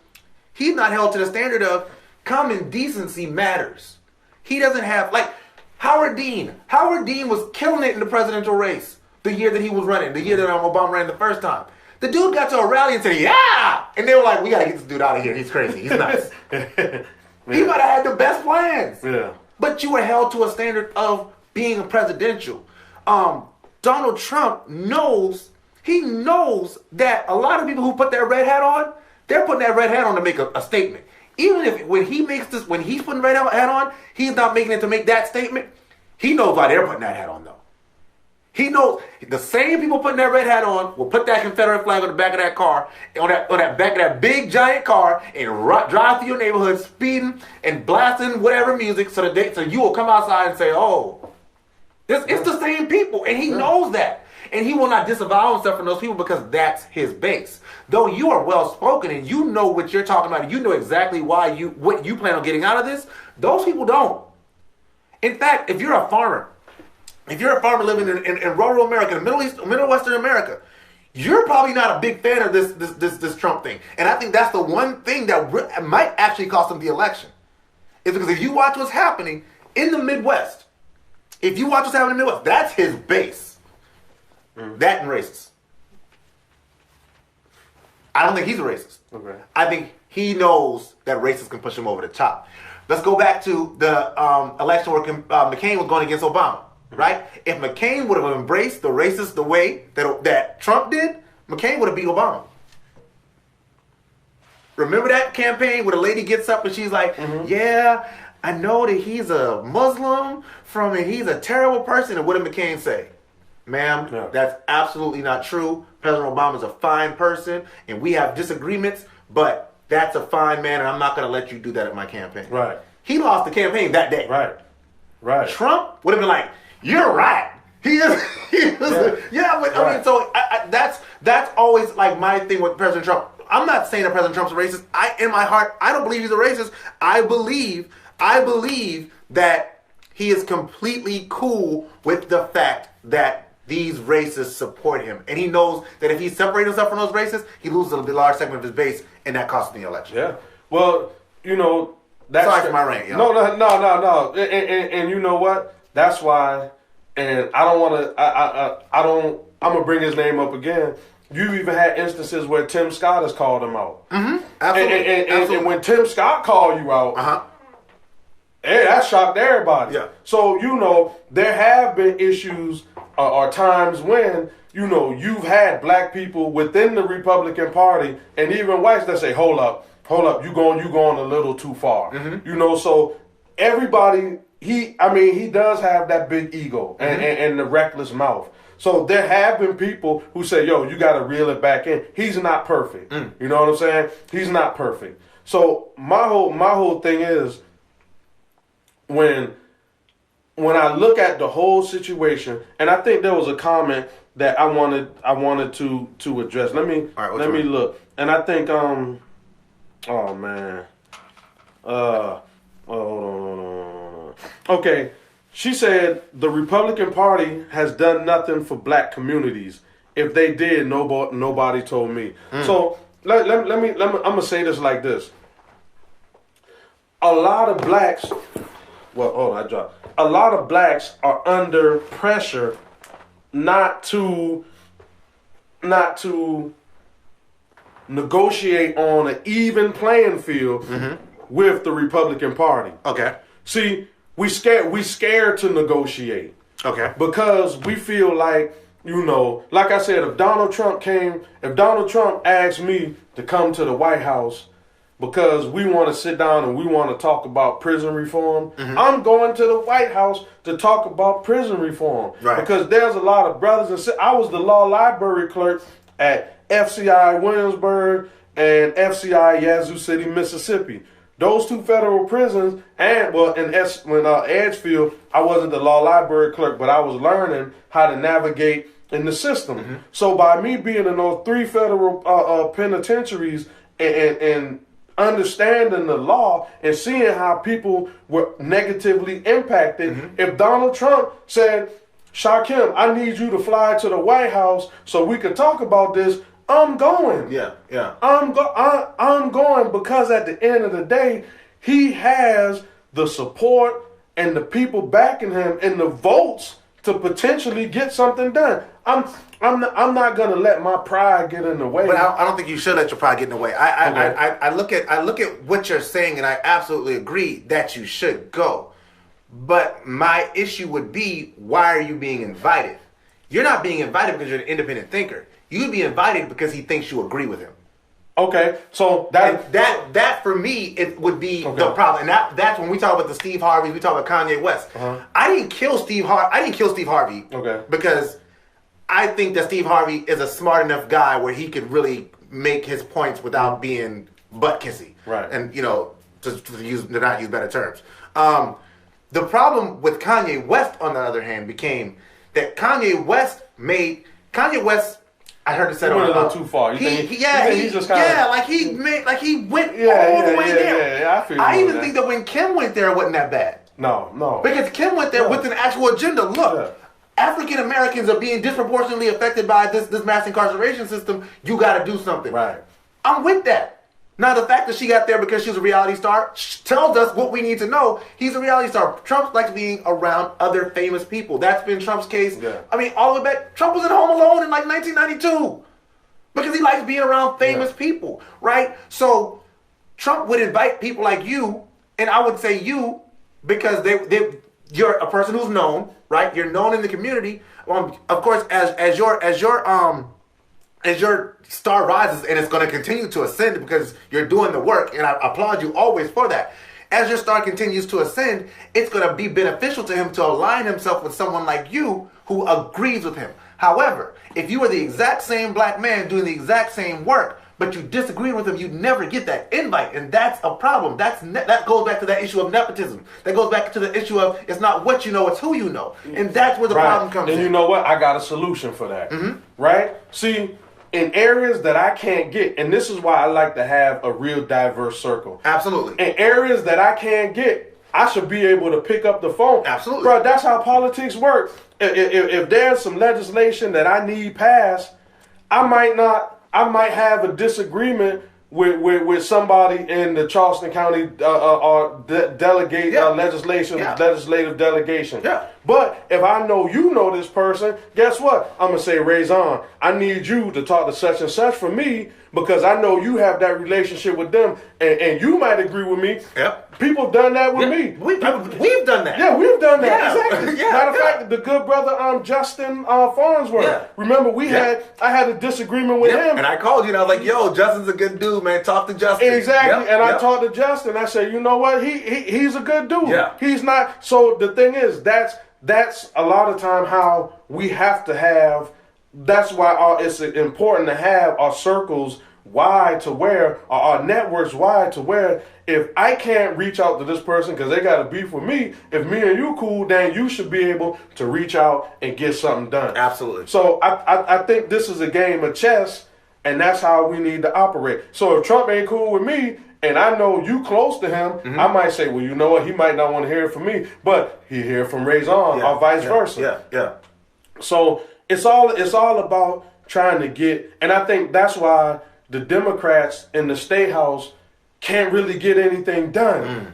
he's not held to the standard of common decency matters. He doesn't have, like, Howard Dean. Howard Dean was killing it in the presidential race the year that he was running, the year that Obama ran the first time. The dude got to a rally and said, yeah! And they were like, we got to get this dude out of here. He's crazy. He's nuts. He might have had the best plans. Yeah. But you were held to a standard of being a presidential. Donald Trump knows that a lot of people who put their red hat on, they're putting that red hat on to make a statement. Even if when he's putting red hat on, he's not making it to make that statement. He knows why they're putting that hat on, though. He knows the same people putting that red hat on will put that Confederate flag on the back of that car, on that back of that big giant car, and drive through your neighborhood speeding and blasting whatever music, so you will come outside and say, "Oh, it's the same people," and he knows that, and he will not disavow himself from those people because that's his base. Though you are well spoken and you know what you're talking about, and you know exactly what you plan on getting out of this. Those people don't. In fact, if you're a farmer living in rural America, Middle Western America, you're probably not a big fan of this Trump thing. And I think that's the one thing that might actually cost him the election. Is because if you watch what's happening in the Midwest, that's his base. Mm-hmm. That and racist. I don't think he's a racist. Okay. I think he knows that racists can push him over the top. Let's go back to the election where McCain was going against Obama. Right? If McCain would have embraced the racist the way that Trump did, McCain would have beat Obama. Remember that campaign where the lady gets up and she's like, yeah, I know that he's a Muslim and he's a terrible person. And what did McCain say? Ma'am, that's absolutely not true. President Obama's a fine person and we have disagreements, but that's a fine man and I'm not going to let you do that at my campaign. Right. He lost the campaign that day. Right. Trump would have been like, you're right. He is. But I mean, so that's always like my thing with President Trump. I'm not saying that President Trump's a racist. In my heart, I don't believe he's a racist. I believe that he is completely cool with the fact that these racists support him, and he knows that if he separates himself from those racists, he loses a large segment of his base, and that costs him the election. Yeah. Well, that's sorry for my rant. No. And you know what? That's why, and I don't want to, I'm going to bring his name up again. You've even had instances where Tim Scott has called him out. Mm-hmm. Absolutely. And when Tim Scott called you out, hey, that shocked everybody. Yeah. So, there have been issues or times when, you've had black people within the Republican Party and even whites that say, hold up, you going a little too far. Mm-hmm. So everybody... He does have that big ego and the reckless mouth. So there have been people who say, yo, you got to reel it back in. He's not perfect. You know what I'm saying? He's not perfect. So my whole thing is when I look at the whole situation, and I think there was a comment that I wanted to address. Let me look. And I think hold on. Okay, she said the Republican Party has done nothing for black communities. If they did, nobody told me. So I'm gonna say this like this. a lot of blacks. Well, hold on, I dropped. A lot of blacks are under pressure not to negotiate on an even playing field with the Republican Party. Okay. See, we scared to negotiate. Okay. Because we feel like, like I said, if Donald Trump asked me to come to the White House because we want to sit down and we want to talk about prison reform, I'm going to the White House to talk about prison reform. Right. Because there's a lot of brothers and sisters. I was the law library clerk at FCI Williamsburg and FCI Yazoo City, Mississippi. Those two federal prisons, and Edgefield, I wasn't the law library clerk, but I was learning how to navigate in the system. So by me being in those three federal penitentiaries and understanding the law and seeing how people were negatively impacted, if Donald Trump said, Shakem, I need you to fly to the White House so we can talk about this, I'm going. Yeah. I'm going because at the end of the day, he has the support and the people backing him and the votes to potentially get something done. I'm not gonna let my pride get in the way. But I don't think you should let your pride get in the way. I look at what you're saying, and I absolutely agree that you should go. But my issue would be, why are you being invited? You're not being invited because you're an independent thinker. You'd be invited because he thinks you agree with him. Okay, so that for me, it would be the problem. And that's when we talk about the Steve Harveys, we talk about Kanye West. I didn't kill Steve Harvey. Okay. Because I think that Steve Harvey is a smart enough guy where he could really make his points without being butt kissy. Right. And to not use better terms. The problem with Kanye West, on the other hand, became that Kanye West, I heard it said he went a little too far. He went all the way there. Yeah, I even think that when Kim went there, it wasn't that bad. No. Because Kim went there with an actual agenda. Look, African Americans are being disproportionately affected by this mass incarceration system. You got to do something. Right. I'm with that. Now, the fact that she got there because she was a reality star tells us what we need to know. He's a reality star. Trump likes being around other famous people. That's been Trump's case. Yeah. I mean, all the way back, Trump was in Home Alone in like 1992 because he likes being around famous people, right? So Trump would invite people like you, and I would say you because you're a person who's known, right? You're known in the community. Of course, as your star rises, and it's going to continue to ascend because you're doing the work, and I applaud you always for that. As your star continues to ascend, it's going to be beneficial to him to align himself with someone like you who agrees with him. However, if you were the exact same black man doing the exact same work, but you disagreed with him, you'd never get that invite, and that's a problem. That goes back to that issue of nepotism. That goes back to the issue of it's not what you know, it's who you know, and that's where the problem comes in. And you know what? I got a solution for that. Right? See, in areas that I can't get, and this is why I like to have a real diverse circle. Absolutely. In areas that I can't get, I should be able to pick up the phone. Absolutely. Bro, that's how politics work. If there's some legislation that I need passed, I might have a disagreement with somebody in the Charleston County legislative delegation. Yeah. But if I know you know this person, guess what? I'm going to say, Raison, I need you to talk to such and such for me because I know you have that relationship with them and you might agree with me. Yep. People done that with me. We've done that. Yeah, we've done that. Yeah. Exactly. Matter of fact, the good brother Justin Farnsworth. Yeah. Remember, I had a disagreement with him. And I called you and I was like, yo, Justin's a good dude, man. Talk to Justin. Exactly. I talked to Justin. I said, you know what? He's a good dude. Yeah. He's not. So the thing is, that's a lot of time how we have to have. That's why it's important to have our circles wide to where, or our networks wide to where, if I can't reach out to this person because they got to beef with me, if me and you cool, then you should be able to reach out and get something done. Absolutely. So I think this is a game of chess, and that's how we need to operate. So if Trump ain't cool with me, and I know you close to him, I might say, well, you know what? He might not want to hear it from me, but he hear from Raison or vice versa. Yeah. So it's all about trying to get, and I think that's why the Democrats in the State House can't really get anything done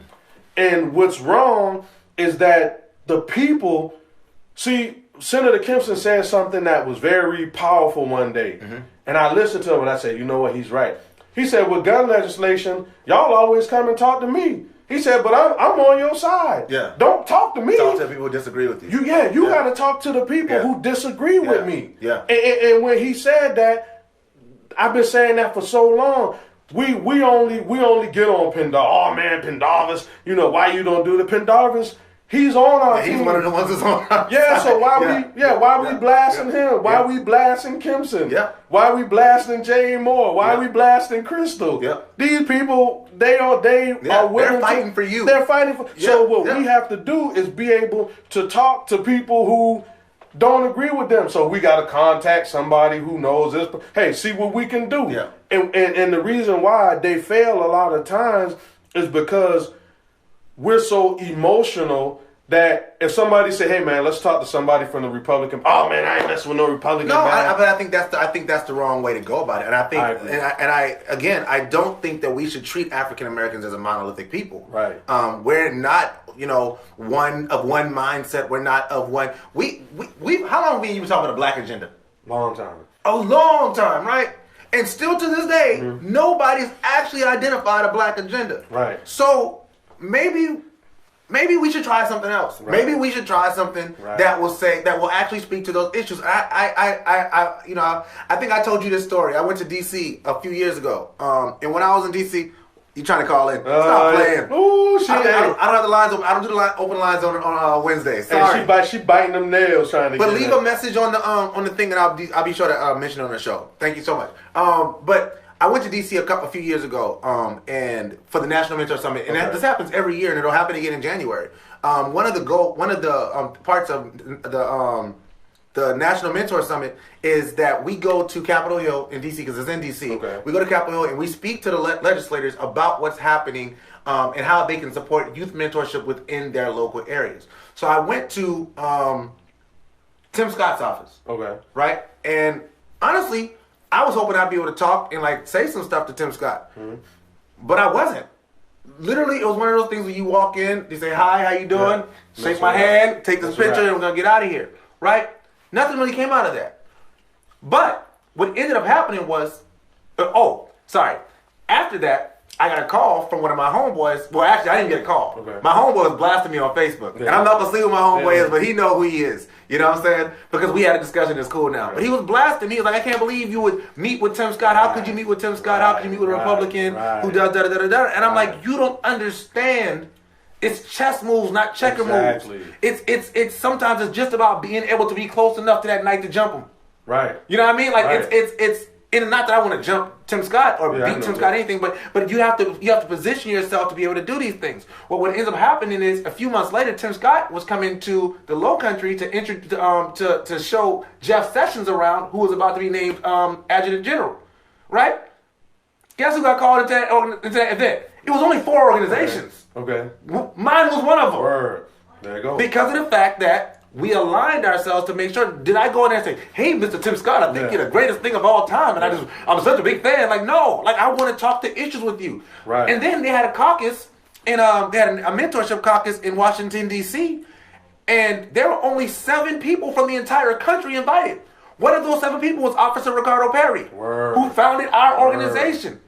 And what's wrong is that the people, see, Senator Kempson said something that was very powerful one day. And I listened to him and I said, you know what, he's right. He said, with gun legislation, y'all always come and talk to me. He said, but I'm on your side. Yeah. Don't talk to me. Talk to people who disagree with you. You got to talk to the people who disagree with me. Yeah. And when he said that, I've been saying that for so long. We only get on Pendarvis. Oh man, Pendarvis. You know why you don't do the Pendarvis? He's on our team. He's one of the ones that's on our Yeah, so why we blasting him? Why Yeah. we blasting Kempson? Yeah. Why we blasting Jay Moore? Why we blasting Crystal? Yeah. These people, they are willing. They're fighting for you. They're fighting for. So what we have to do is be able to talk to people who don't agree with them. So we got to contact somebody who knows this. Hey, see what we can do. Yeah. And the reason why they fail a lot of times is because we're so emotional that if somebody say, "Hey man, let's talk to somebody from the Republican," oh man, I ain't messing with no Republican. No, but I think that's the wrong way to go about it. And I think, I don't think that we should treat African Americans as a monolithic people. Right. We're not, one mindset. We're not of one. We how long have we been talking about a black agenda? Long time. A long time, right? And still to this day, nobody's actually identified a black agenda. Right. So maybe we should try something else. Right. Maybe we should try something that will actually speak to those issues. I think I told you this story. I went to DC a few years ago, and when I was in DC, you trying to call in? Stop playing. Oh shit! I don't have the lines open. I don't do the open lines on Wednesdays. Sorry. And she biting them nails trying to. But get leave a message on the thing, and I'll be sure to mention it on the show. Thank you so much. But I went to DC a few years ago, and for the National Mentor Summit, and this happens every year, and it'll happen again in January. One of the parts of the National Mentor Summit is that we go to Capitol Hill in DC because it's in DC. Okay. We go to Capitol Hill and we speak to the legislators about what's happening and how they can support youth mentorship within their local areas. So I went to Tim Scott's office. Okay. Right, and honestly, I was hoping I'd be able to talk and say some stuff to Tim Scott, but I wasn't. Literally, it was one of those things where you walk in, they say, "Hi, how you doing?" Shake my hand, take this picture, and we're gonna get out of here. Right? Nothing really came out of that. But what ended up happening was, after that, I got a call from one of my homeboys. Well, actually, I didn't get a call. Okay. My homeboy was blasting me on Facebook. Yeah. And I'm not going to see who my homeboy is, but he know who he is. You know what I'm saying? Because we had a discussion that's cool now. But he was blasting. He was like, I can't believe you would meet with Tim Scott. How could you meet with Tim Scott? How could you meet with a Republican who does da-da-da-da-da? And I'm like, you don't understand. It's chess moves, not checker moves. It's sometimes it's just about being able to be close enough to that night to jump him. Right. You know what I mean? Like it's and not that I want to jump Tim Scott or beat Tim Scott or anything, but you have to position yourself to be able to do these things. Well, what ends up happening is a few months later, Tim Scott was coming to the Low Country to show Jeff Sessions around, who was about to be named Adjutant General, right? Guess who got called into that event? It was only 4 organizations. Okay. Mine was one of them. Word. There you go. Because of the fact that we aligned ourselves to make sure. Did I go in there and say, "Hey, Mr. Tim Scott, I think you're the greatest thing of all time," and I'm such a big fan? Like, no, I want to talk to issues with you. Right. And then they had a caucus, and they had a mentorship caucus in Washington D.C., and there were only 7 people from the entire country invited. One of those 7 people was Officer Ricardo Perry, who founded our organization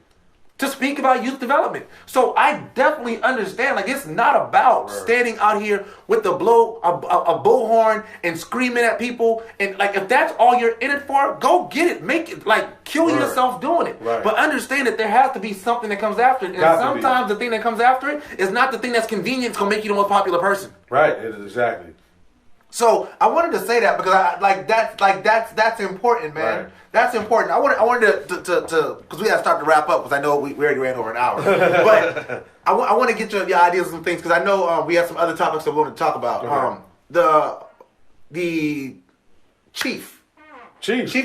to speak about youth development. So I definitely understand, it's not about standing out here with a bullhorn and screaming at people. And if that's all you're in it for, go get it. Make it, kill yourself doing it. Right. But understand that there has to be something that comes after it. And sometimes the thing that comes after it is not the thing that's convenient. It's going to make you the most popular person. Right, exactly. So I wanted to say that because that's important, man. Right. That's important. I wanted to because we got to start to wrap up because I know we already ran over an hour. But I want to get your ideas on some things because I know we have some other topics that we want to talk about. Okay. The Chief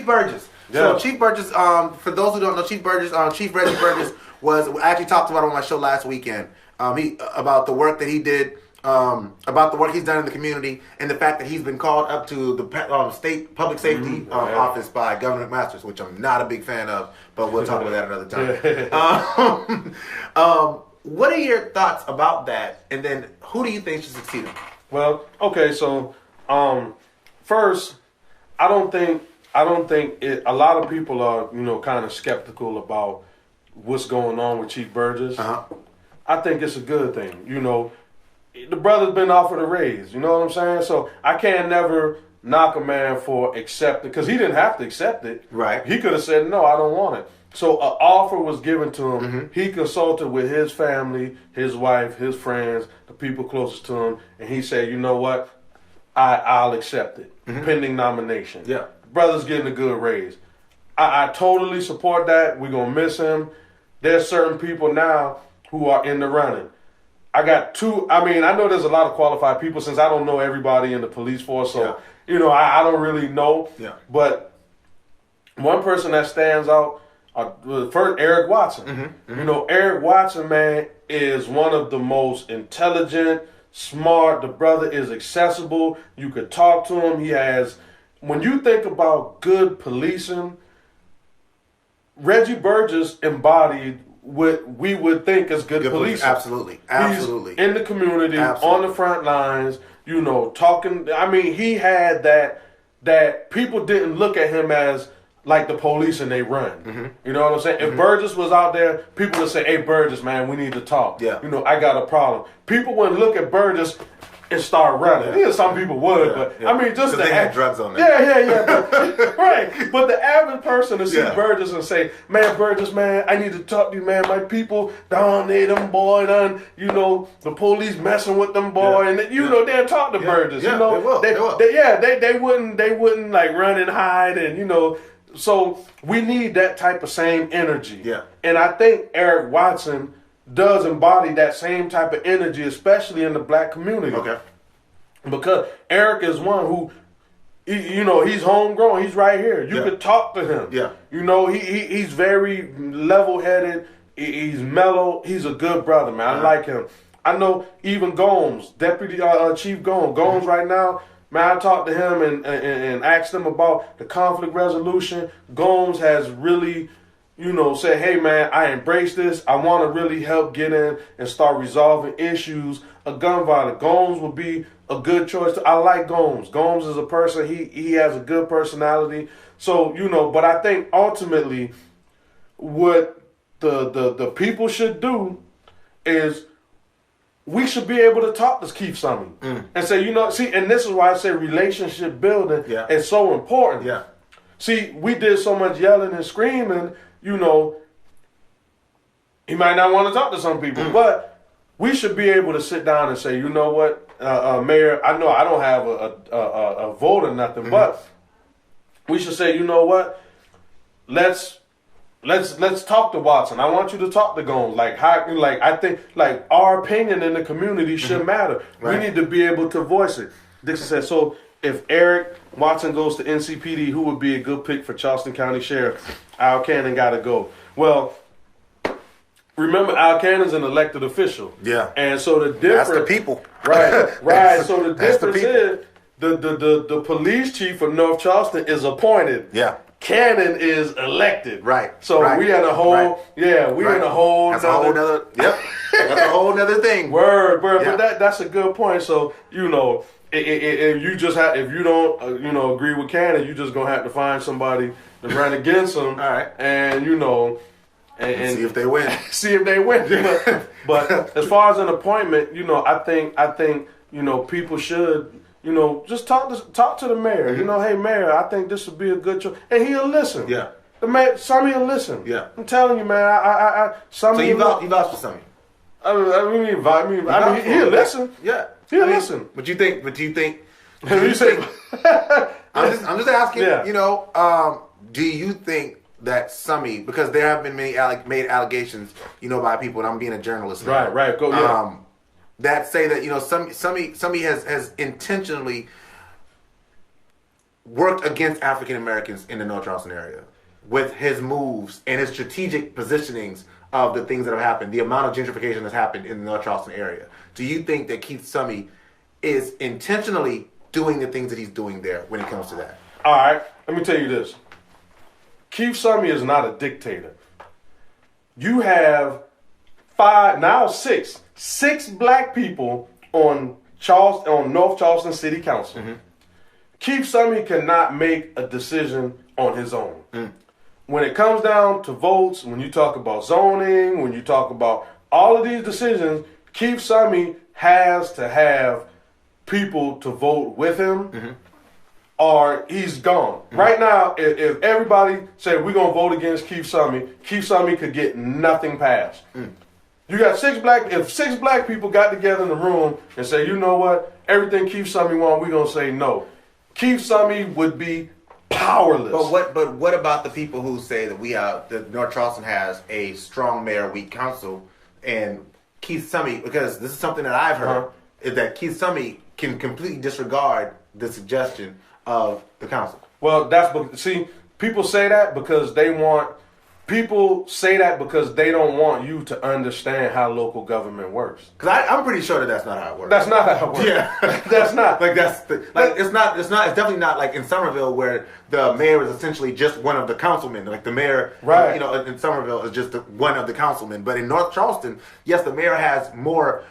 Burgess. Yeah. So Chief Burgess, for those who don't know, Chief Reggie Burgess I actually talked about him on my show last weekend. About the work that he did. About the work he's done in the community and the fact that he's been called up to the state public safety office by Governor McMaster, which I'm not a big fan of, but we'll talk about that another time. what are your thoughts about that? And then who do you think should succeed him? Well, okay, so first, I don't think it. A lot of people are kind of skeptical about what's going on with Chief Burgess. I think it's a good thing. The brother's been offered a raise. You know what I'm saying? So I can't never knock a man for accepting, because he didn't have to accept it. Right. He could have said, no, I don't want it. So an offer was given to him. He consulted with his family, his wife, his friends, the people closest to him, and he said, you know what? I'll accept it, pending nomination. Yeah. Brother's getting a good raise. I totally support that. We're going to miss him. There's certain people now who are in the running. I got two. I mean, I know there's a lot of qualified people, since I don't know everybody in the police force. So, I don't really know. Yeah. But one person that stands out, first, Eric Watson. Eric Watson, man, is one of the most intelligent, smart. The brother is accessible. You could talk to him. He has, when you think about good policing, Reggie Burgess embodied what we would think is good policing. Absolutely. He's in the community, on the front lines, talking. I mean, he had that people didn't look at him as like the police and they run. You know what I'm saying? If Burgess was out there, people would say, hey, Burgess, man, we need to talk. Yeah. I got a problem. People wouldn't look at Burgess and start running. Yeah, some people would, but I mean, just they had drugs on them. Yeah. But, right. But the average person to see Burgess and say, man, Burgess, man, I need to talk to you, man. My people down there, them boy, the police messing with them boy, and they'll talk to Burgess. Yeah, they will. They wouldn't like run and hide, and so we need that type of same energy. Yeah. And I think Eric Watson does embody that same type of energy, especially in the black community. Okay. Because Eric is one who, he's homegrown. He's right here. You could talk to him. Yeah. He's very level-headed. He's mellow. He's a good brother, man. I like him. I know even Gomes, Deputy Chief Gomes right now, man, I talked to him and asked him about the conflict resolution. Gomes has really, said, hey, man, I embrace this. I want to really help get in and start resolving issues of gun violence. Gomes would be a good choice. I like Gomes. Gomes is a person, he has a good personality. So, but I think ultimately what the people should do is we should be able to talk to Keith Summey and say, and this is why I say relationship building is so important. Yeah. See, we did so much yelling and screaming, he might not want to talk to some people, but we should be able to sit down and say, you know what, Mayor, I know I don't have a vote or nothing, but we should say, you know what, let's talk to Watson. I want you to talk to Gomes. I think our opinion in the community should matter. Right. We need to be able to voice it. Dixon said, so if Eric Watson goes to NCPD, who would be a good pick for Charleston County Sheriff? Al Cannon got to go. Well, remember, Al Cannon's an elected official. Yeah. And so the difference... That's the people. Right. So the difference is the police chief of North Charleston is appointed. Yeah. Cannon is elected. Right. So we in a whole... Yeah, we're in a whole... That's a whole nother... Yep. That's a whole nother thing. Word. Yeah. But that's a good point. So, if you just have, if you don't, agree with Cannon, you just gonna have to find somebody to run against him. All right. And and see if they win. See if they win. But as far as an appointment, I think people should, just talk to the mayor. Hey mayor, I think this would be a good choice, and he'll listen. Yeah. The mayor, Summey will listen. Yeah. I'm telling you, man. So you vouch for Summey. He'll listen. Yeah. He'll listen. But you think? You say, I'm just asking. Yeah. Do you think that Summey, because there have been many made allegations, by people, and I'm being a journalist now, right, go, yeah. That say that Summey has intentionally worked against African Americans in the North Charleston area with his moves and his strategic positionings of the things that have happened, the amount of gentrification that's happened in the North Charleston area. Do you think that Keith Summey is intentionally doing the things that he's doing there when it comes to that? All right, let me tell you this. Keith Summey is not a dictator. You have six black people on North Charleston City Council. Mm-hmm. Keith Summy cannot make a decision on his own. When it comes down to votes, when you talk about zoning, when you talk about all of these decisions, Keith Summy has to have people to vote with him, or he's gone. Right now, if everybody said we're gonna vote against Keith Summy could get nothing passed. You got if six black people got together in the room and say, you know what, everything Keith Summy wants, we're gonna say no. Keith Summy would be powerless. But what about the people who say that North Charleston has a strong mayor, weak council, and Keith Summy, because this is something that I've heard, is that Keith Summy can completely disregard the suggestion of the council. Well, people say that because they don't want you to understand how local government works. Because I'm pretty sure that's not how it works. That's not how it works. Yeah, that's not. It's definitely not like in Somerville where the mayor is essentially just one of the councilmen. Like the mayor, right? In Somerville is just one of the councilmen. But in North Charleston, yes, the mayor has more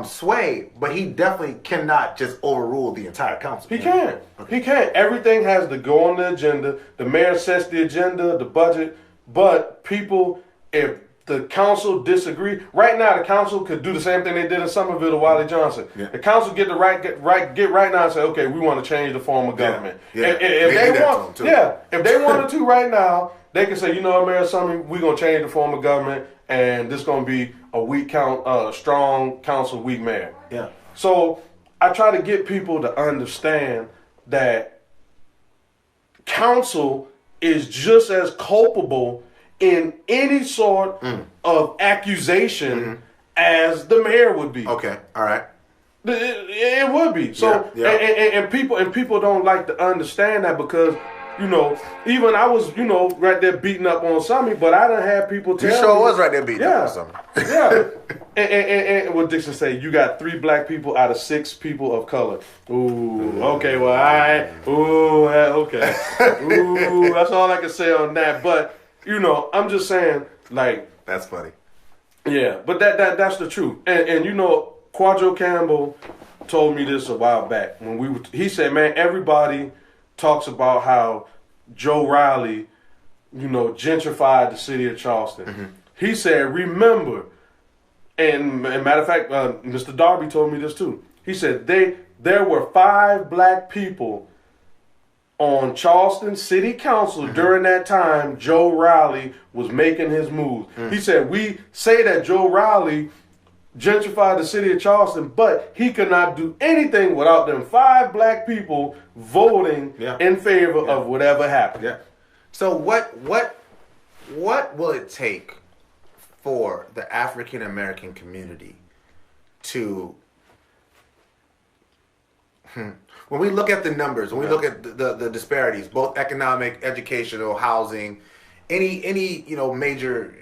sway, but he definitely cannot just overrule the entire council. He can't. Okay. He can't. Everything has to go on the agenda. The mayor sets the agenda, the budget. But people, if the council disagree, right now the council could do the same thing they did in Somerville to Wiley Johnson. Yeah. The council get right now and say, okay, we want to change the form of government. Yeah. If they wanted to right now, they can say, you know, Mayor Summy, we're gonna change the form of government, and this gonna be a strong council, weak mayor. Yeah. So I try to get people to understand that council is just as culpable in any sort of accusation as the mayor would be. Okay, all right. It would be. So and people don't like to understand that because, you know, even I was, you know, right there beating up on Summy, but I done had people tell me. You sure was right there beating up on Summy. Yeah. And what Dixon say, you got 3 black people out of 6 people of color. Ooh, okay, well, all right. Ooh, okay. Ooh, that's all I can say on that. But, you know, I'm just saying, like. That's funny. Yeah, but that's the truth. And you know, Quadro Campbell told me this a while back. He said, man, everybody talks about how Joe Riley, you know, gentrified the city of Charleston. He said, remember. And matter of fact, Mr. Darby told me this too. He said there were 5 black people on Charleston City Council during that time Joe Riley was making his moves. He said, we say that Joe Riley gentrified the city of Charleston, but he could not do anything without them 5 black people voting in favor of whatever happened. Yeah. So what will it take for the African American community to, when we look at the numbers, when we look at the disparities, both economic, educational, housing, any you know major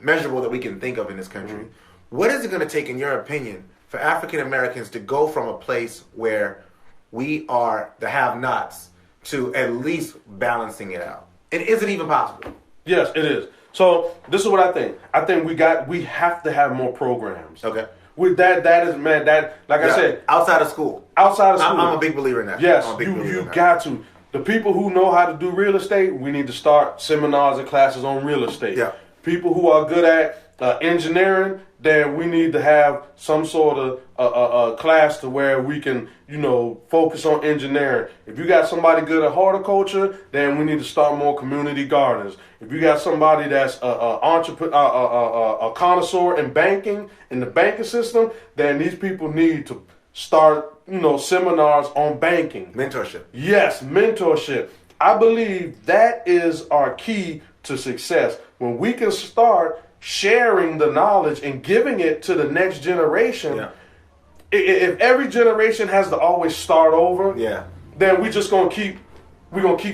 measurable that we can think of in this country, what is it going to take, in your opinion, for African Americans to go from a place where we are the have-nots to at least balancing it out? And is it even possible? Yes, it is. So this is what I think. I think we have to have more programs. Okay. With that is, man, that, like I said, outside of school. I'm a big believer in that. Yes, you got to. The people who know how to do real estate, we need to start seminars and classes on real estate. Yeah. People who are good at engineering, then we need to have some sort of a class to where we can, you know, focus on engineering. If you got somebody good at horticulture, then we need to start more community gardens. If you got somebody that's a connoisseur in banking, in the banking system, then these people need to start, you know, seminars on banking. Mentorship. Yes, mentorship. I believe that is our key to success. When we can start sharing the knowledge and giving it to the next generation, if every generation has to always start over, then we're just gonna keep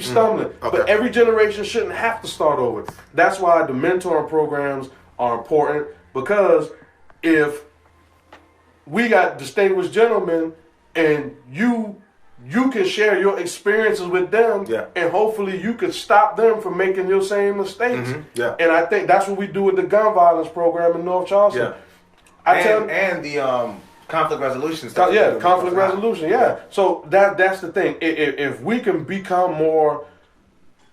stumbling. Okay. But every generation shouldn't have to start over. That's why the mentoring programs are important, because if we got distinguished gentlemen and you you can share your experiences with them, and hopefully you could stop them from making your same mistakes. And I think that's what we do with the gun violence program in North Charleston. And the conflict resolution stuff. Conflict resolution. So that's the thing. If we can become more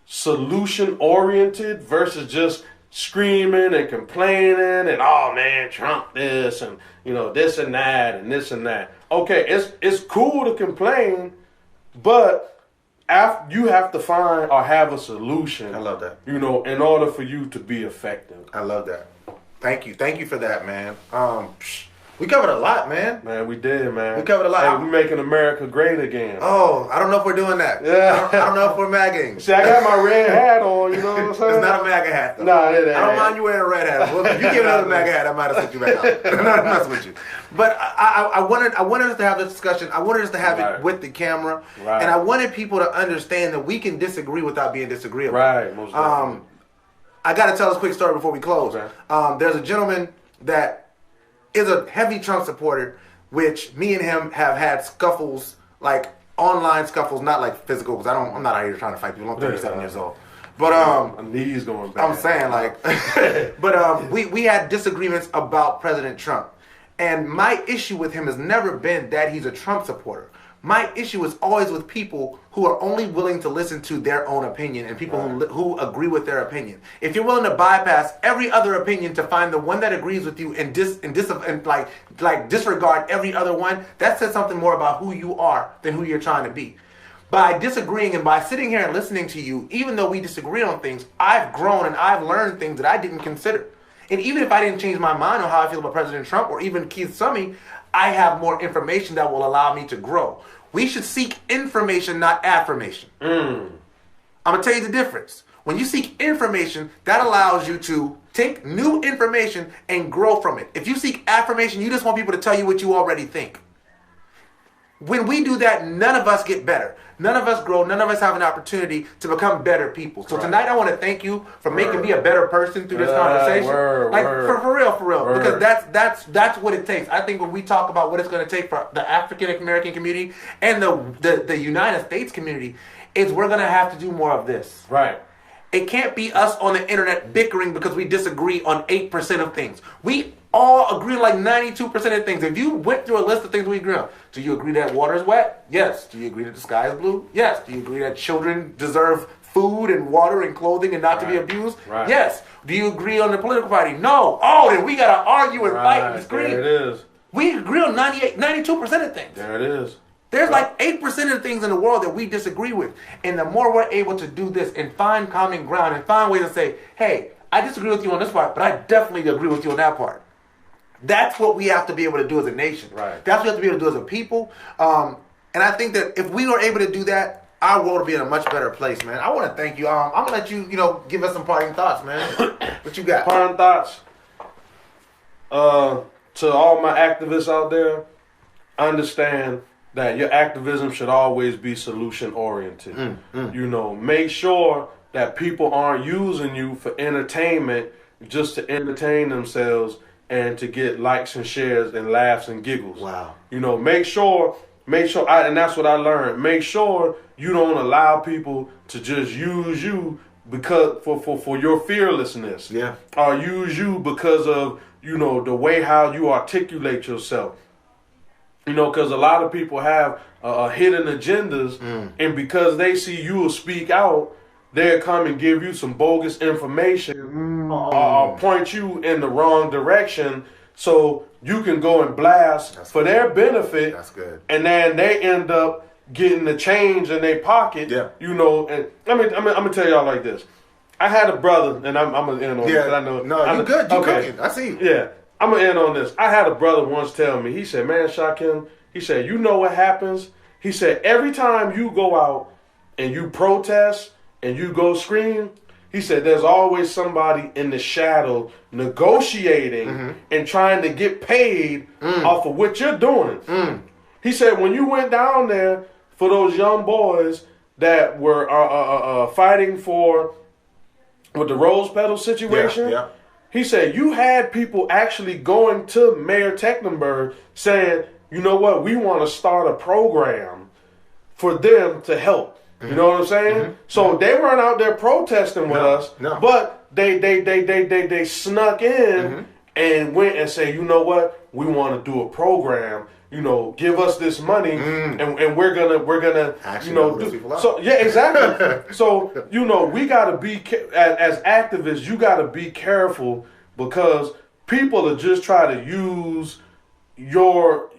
solution oriented versus just screaming and complaining and oh man, Trump this and this and that and this and that. Okay, it's cool to complain, but you have to find or have a solution. I love that. In order for you to be effective. I love that. Thank you for that, man. We covered a lot, man. Man, we did, man. We covered a lot. Hey, we making America great again. Oh, I don't know if we're doing that. Yeah. I don't know if we're MAGAing. See, I got my red hat on, you know what I'm saying? It's not a MAGA hat, though. No, it ain't. I don't mind you wearing a red hat. Well, if you give another MAGA hat, I might have sent you back out. I'm not messing with you. But I wanted us to have this discussion. I wanted us to have it with the camera. Right. And I wanted people to understand that we can disagree without being disagreeable. Right, most definitely. I got to tell this quick story before we close. Okay. There's a gentleman that is a heavy Trump supporter, which me and him have had scuffles, like online scuffles, not like physical, because I'm not out here trying to fight people. I'm 37 years old. But my knees going back. I'm saying but we had disagreements about President Trump. And my issue with him has never been that he's a Trump supporter. My issue is always with people who are only willing to listen to their own opinion and people who agree with their opinion. If you're willing to bypass every other opinion to find the one that agrees with you and disregard every other one, that says something more about who you are than who you're trying to be. By disagreeing and by sitting here and listening to you, even though we disagree on things, I've grown and I've learned things that I didn't consider. And even if I didn't change my mind on how I feel about President Trump or even Keith Summey, I have more information that will allow me to grow. We should seek information, not affirmation. I'm going to tell you the difference. When you seek information, that allows you to take new information and grow from it. If you seek affirmation, you just want people to tell you what you already think. When we do that, none of us get better. None of us grow. None of us have an opportunity to become better people. So tonight I want to thank you for making me a better person through this conversation. For real. Because that's what it takes. I think when we talk about what it's going to take for the African American community and the United States community, is we're going to have to do more of this. Right. It can't be us on the internet bickering because we disagree on 8% of things. We all agree on like 92% of things. If you went through a list of things we agree on, do you agree that water is wet? Yes. Do you agree that the sky is blue? Yes. Do you agree that children deserve food and water and clothing and not to be abused? Right. Yes. Do you agree on the political party? No. Oh, then we got to argue and fight and scream. There it is. We agree on 92% of things. There it is. There's like 8% of the things in the world that we disagree with. And the more we're able to do this and find common ground and find ways to say, hey, I disagree with you on this part, but I definitely agree with you on that part. That's what we have to be able to do as a nation. Right. That's what we have to be able to do as a people. And I think that if we were able to do that, our world would be in a much better place, man. I want to thank you. I'm going to let you, give us some parting thoughts, man. What you got? Parting thoughts. To all my activists out there, understand that your activism should always be solution oriented. Make sure that people aren't using you for entertainment just to entertain themselves and to get likes and shares and laughs and giggles. Wow. Make sure, and that's what I learned. Make sure you don't allow people to just use you because for your fearlessness. Yeah. Or use you because of, the way how you articulate yourself. Because a lot of people have hidden agendas, and because they see you will speak out, they'll come and give you some bogus information or point you in the wrong direction so you can go and blast for their benefit. That's good. And then they end up getting the change in their pocket. Yeah. And I'm gonna tell y'all like this. I had a brother, and I'm gonna end on this. I know. No, you good. You cooking. I see you. Yeah. I'm going to end on this. I had a brother once tell me, he said, man, Shakem, he said, you know what happens? He said, every time you go out and you protest and you go scream, he said, there's always somebody in the shadow negotiating and trying to get paid off of what you're doing. He said, when you went down there for those young boys that were fighting for with the rose petal situation, he said, you had people actually going to Mayor Tecklenburg saying, you know what, we want to start a program for them to help. You know what I'm saying? So they weren't out there protesting with us, but they snuck in and went and say, you know what, we want to do a program. You know, give us this money, and we're gonna actually, you know, do. So yeah, exactly. So you know, we gotta be as activists. You gotta be careful because people are just trying to use your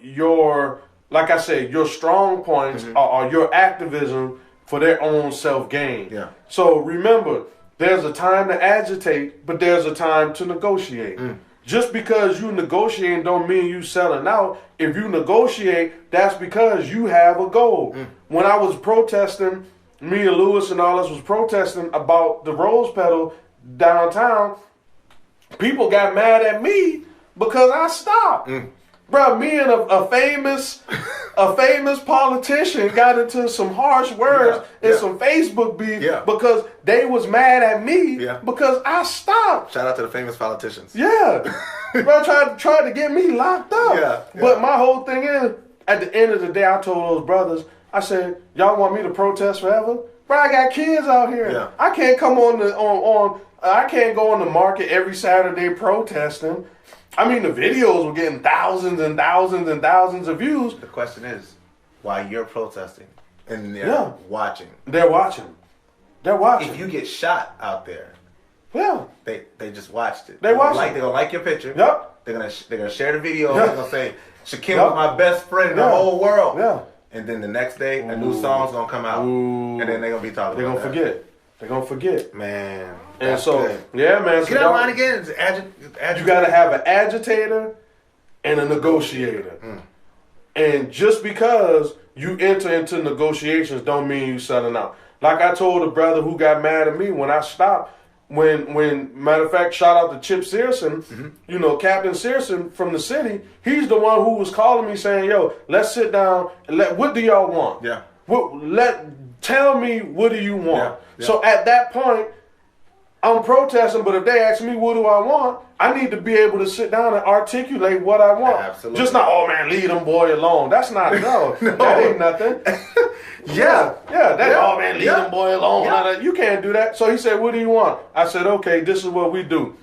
like I said, your strong points or your activism for their own self gain. Yeah. So remember, there's a time to agitate, but there's a time to negotiate. Just because you negotiate don't mean you selling out. If you negotiate, that's because you have a goal. When I was protesting, me and Lewis and all us was protesting about the rose petal downtown, people got mad at me because I stopped. Bro, me and a famous politician got into some harsh words and some Facebook beef because they was mad at me because I stopped. Shout out to the famous politicians. Yeah. Bro, tried to get me locked up. But my whole thing is, at the end of the day, I told those brothers, I said, y'all want me to protest forever? Bro, I got kids out here. I can't come I can't go on the market every Saturday protesting. I mean, the videos were getting thousands and thousands and thousands of views. The question is, why you're protesting and they're watching? They're watching. They're watching. If you get shot out there, they just watched it. They watched it. They're gonna like your picture. Yep. They're gonna share the video. They're gonna say, Shakem was my best friend in the whole world. Yeah. And then the next day, a new song's gonna come out, and then they're gonna be talking. They're gonna forget. They're gonna forget. Man. And so, man. Get online again. You gotta have an agitator and a negotiator. And just because you enter into negotiations don't mean you selling out. Like I told a brother who got mad at me when I stopped. When matter of fact, shout out to Chip Searson, you know, Captain Searson from the city. He's the one who was calling me saying, "Yo, let's sit down and what do y'all want? Tell me what do you want." So at that point, I'm protesting, but if they ask me what do I want, I need to be able to sit down and articulate what I want. Absolutely. Just not, oh man, leave them boy alone. That's not, no. That ain't nothing. Oh man, leave them boy alone. You can't do that. So he said, what do you want? I said, okay, this is what we do.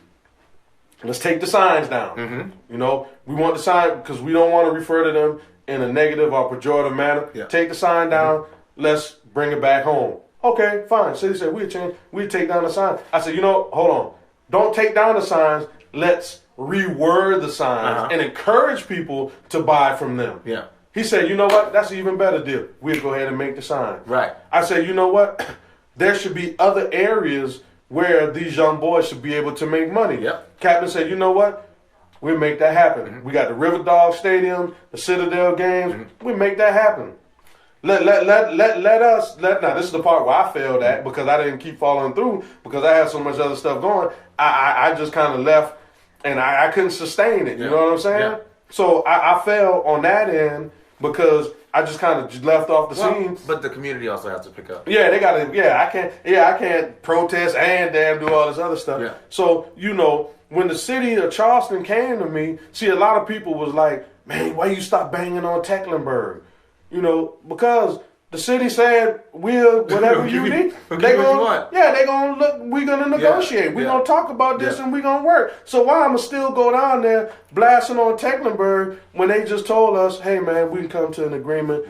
Let's take the signs down. You know, we want the sign because we don't want to refer to them in a negative or pejorative manner. Take the sign down. Let's bring it back home. Okay, fine. So he said, we'd take down the sign. I said, you know, hold on. Don't take down the signs. Let's reword the signs and encourage people to buy from them. He said, you know what? That's an even better deal. We'll go ahead and make the sign. I said, you know what? There should be other areas where these young boys should be able to make money. Captain said, you know what? We'll make that happen. We got the River Dog Stadium, the Citadel games. We'll make that happen. Let us now this is the part where I failed at because I didn't keep following through because I had so much other stuff going. I just kind of left and I couldn't sustain it. You know what I'm saying? So I fell on that end because I just kind of left off the scene. But the community also has to pick up. They gotta I can't protest and do all this other stuff. So, you know, when the city of Charleston came to me, see a lot of people was like, man, why you stop banging on Tecklenburg? You know, because the city said whatever you need. They gonna look. We're gonna negotiate. We're gonna talk about this and we're gonna work. So why I'ma still go down there blasting on Tecklenburg when they just told us, hey man, we can come to an agreement.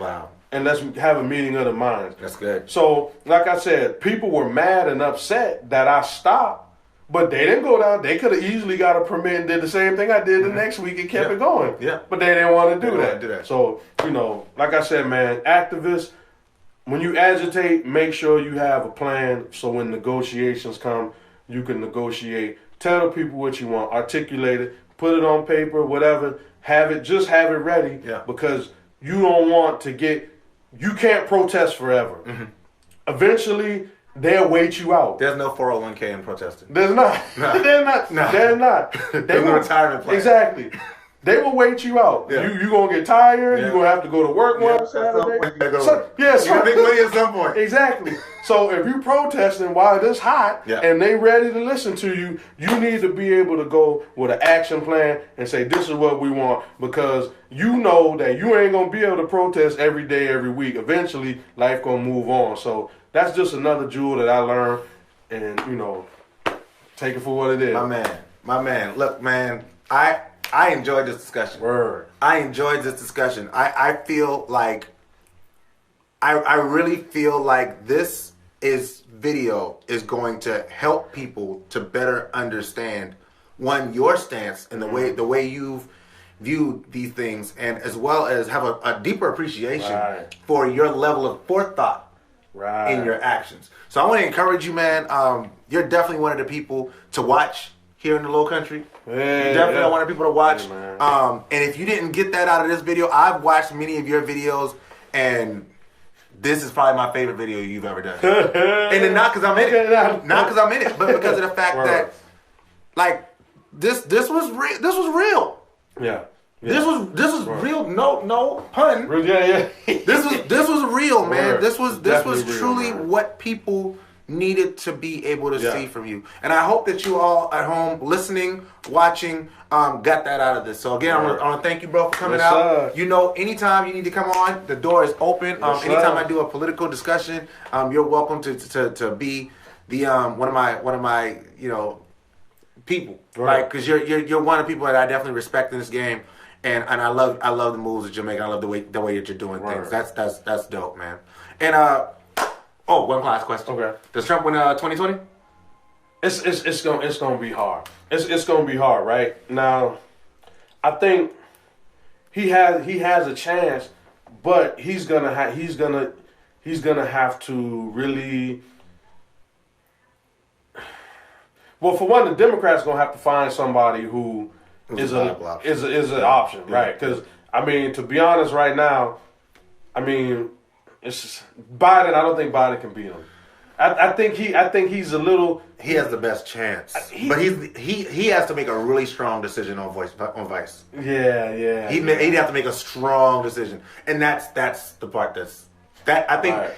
And let's have a meeting of the minds. That's good. So like I said, people were mad and upset that I stopped. But they didn't go down. They could have easily got a permit and did the same thing I did the next week and kept it going. But they didn't want to do that. So, you know, like I said, man, activists, when you agitate, make sure you have a plan so when negotiations come, you can negotiate. Tell the people what you want. Articulate it. Put it on paper, whatever. Just have it ready. Because you don't want to you can't protest forever. Eventually, they'll wait you out. There's no 401k in protesting. There's not. There's not. There's no retirement plan. Exactly. They will wait you out. You're going to get tired. You're going to have to go to work one Saturday. You're going to make money at some point. Exactly. So if you protesting while it's hot Yeah. and they ready to listen to you, you need to be able to go with an action plan and say, this is what we want, because you know that you ain't going to be able to protest every day, every week. Eventually, life going to move on. So that's just another jewel that I learned, and, take it for what it is. My man. Look, man, I enjoyed this discussion. Word. I enjoyed this discussion. I feel like, I really feel like this video is going to help people to better understand, one, your stance and the way you've viewed these things, and as well as have a deeper appreciation for your level of forethought in your actions. So I want to encourage you, man. You're definitely one of the people to watch here in the Low Country. You're definitely one of the people to watch. And if you didn't get that out of this video, I've watched many of your videos, and this is probably my favorite video you've ever done. And then not because I'm in it. Not because I'm in it, but because of the fact that, like, this was real. This was real. Yeah. This was real. No pun. Yeah. This was real, man. Word. This was Definitely real, truly man. what people needed to be able to see from you. And I hope that you all at home listening, watching, got that out of this. So again, I want to thank you, bro, for coming out. Sir. Anytime you need to come on, the door is open. Anytime I do a political discussion, you're welcome to be the one of my people, right? Because you're one of the people that I definitely respect in this game. And I love the moves that you're making. I love the way that you're doing things. That's dope, man. And one last question. Okay. Does Trump win 2020? It's gonna be hard. It's gonna be hard, right? Now, I think he has a chance, but he's gonna have to really. Well, for one, the Democrats gonna have to find somebody who is an option, right? Because I mean, to be honest, right now, I mean, it's just, Biden. I don't think Biden can beat him. I think he's a little. He has the best chance, but he has to make a really strong decision on Vice. Yeah. He'd have to make a strong decision, and that's the part that I think. Right.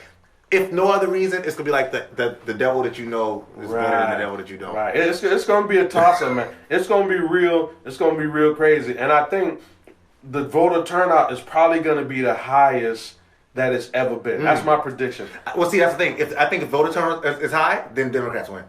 If no other reason, it's gonna be like the devil that you know is better than the devil that you don't. Right. It's gonna be a toss-up, man. It's gonna be real. It's gonna be real crazy, and I think the voter turnout is probably gonna be the highest that it's ever been. That's my prediction. Well, see, that's the thing. I think if voter turnout is high, then Democrats win.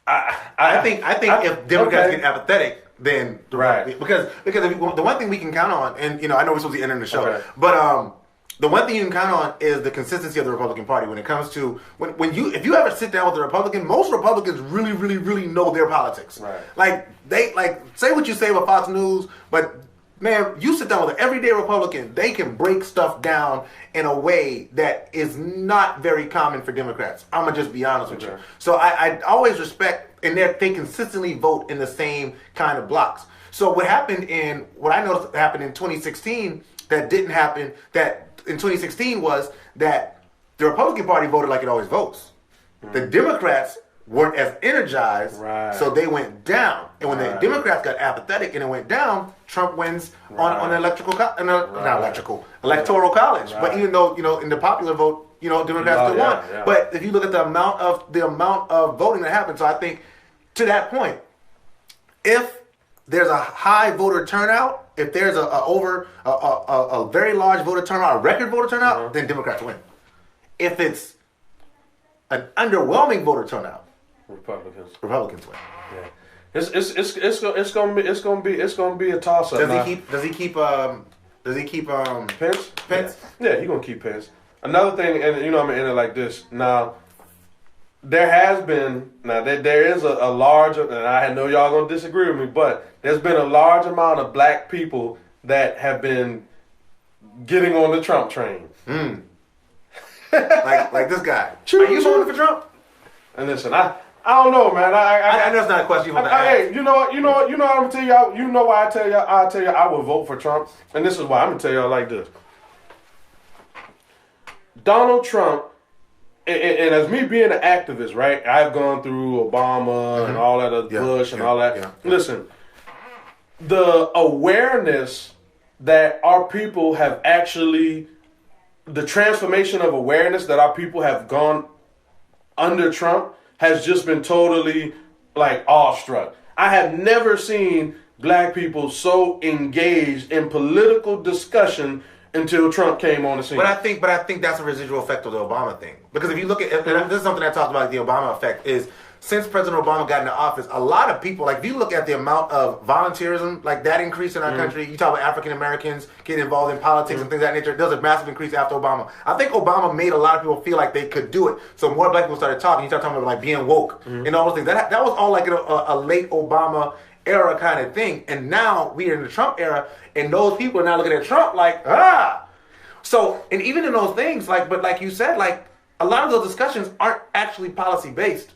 I think if Democrats get apathetic, then because the one thing we can count on, and I know we're supposed to be ending the show, but the one thing you can count on is the consistency of the Republican Party when it comes to if you ever sit down with a Republican, most Republicans really, really, really know their politics. Right. Like they say what you say about Fox News, but man, you sit down with an everyday Republican, they can break stuff down in a way that is not very common for Democrats. I'm gonna just be honest with you. So I always respect, and they consistently vote in the same kind of blocks. So what I noticed happened in 2016 that didn't happen in 2016 was that the Republican Party voted like it always votes. The Democrats weren't as energized, so they went down. And when the Democrats got apathetic and it went down, Trump wins on the electoral college. But even though in the popular vote, Democrats still won. Yeah. But if you look at the amount of voting that happened, so I think to that point, if there's a high voter turnout, if there's a very large voter turnout, a record voter turnout, then Democrats win. If it's an underwhelming voter turnout, Republicans win. Yeah. It's gonna be a toss up. Does he keep Pence? Pence? Yeah, he's gonna keep Pence. Another thing, and I'm gonna end it like this. Now, there is a large, and I know y'all gonna disagree with me, but there's been a large amount of black people that have been getting on the Trump train. like this guy. Are you voting for Trump? And listen, I don't know, man. I know it's not a question you want to ask. Hey, you know what I'm gonna tell y'all. You know why I tell y'all I would vote for Trump, and this is why I'm gonna tell y'all like this. Donald Trump. And as me being an activist, right? I've gone through Obama and all that, Bush and all that. Yeah. Listen, the awareness that our people have actually the transformation of awareness that our people have gone under Trump has just been totally like awestruck. I have never seen black people so engaged in political discussion until Trump came on the scene. But I think that's a residual effect of the Obama thing. Because if you look at, and this is something I talked about, the Obama effect, is since President Obama got into office, a lot of people, like if you look at the amount of volunteerism, like that increase in our country, you talk about African Americans getting involved in politics and things of that nature, there was a massive increase after Obama. I think Obama made a lot of people feel like they could do it. So more black people started talking. You start talking about like being woke and all those things. That was all like a late Obama era kind of thing. And now we are in the Trump era, and those people are now looking at Trump like, So, and even in those things, like, but like you said, like a lot of those discussions aren't actually policy based.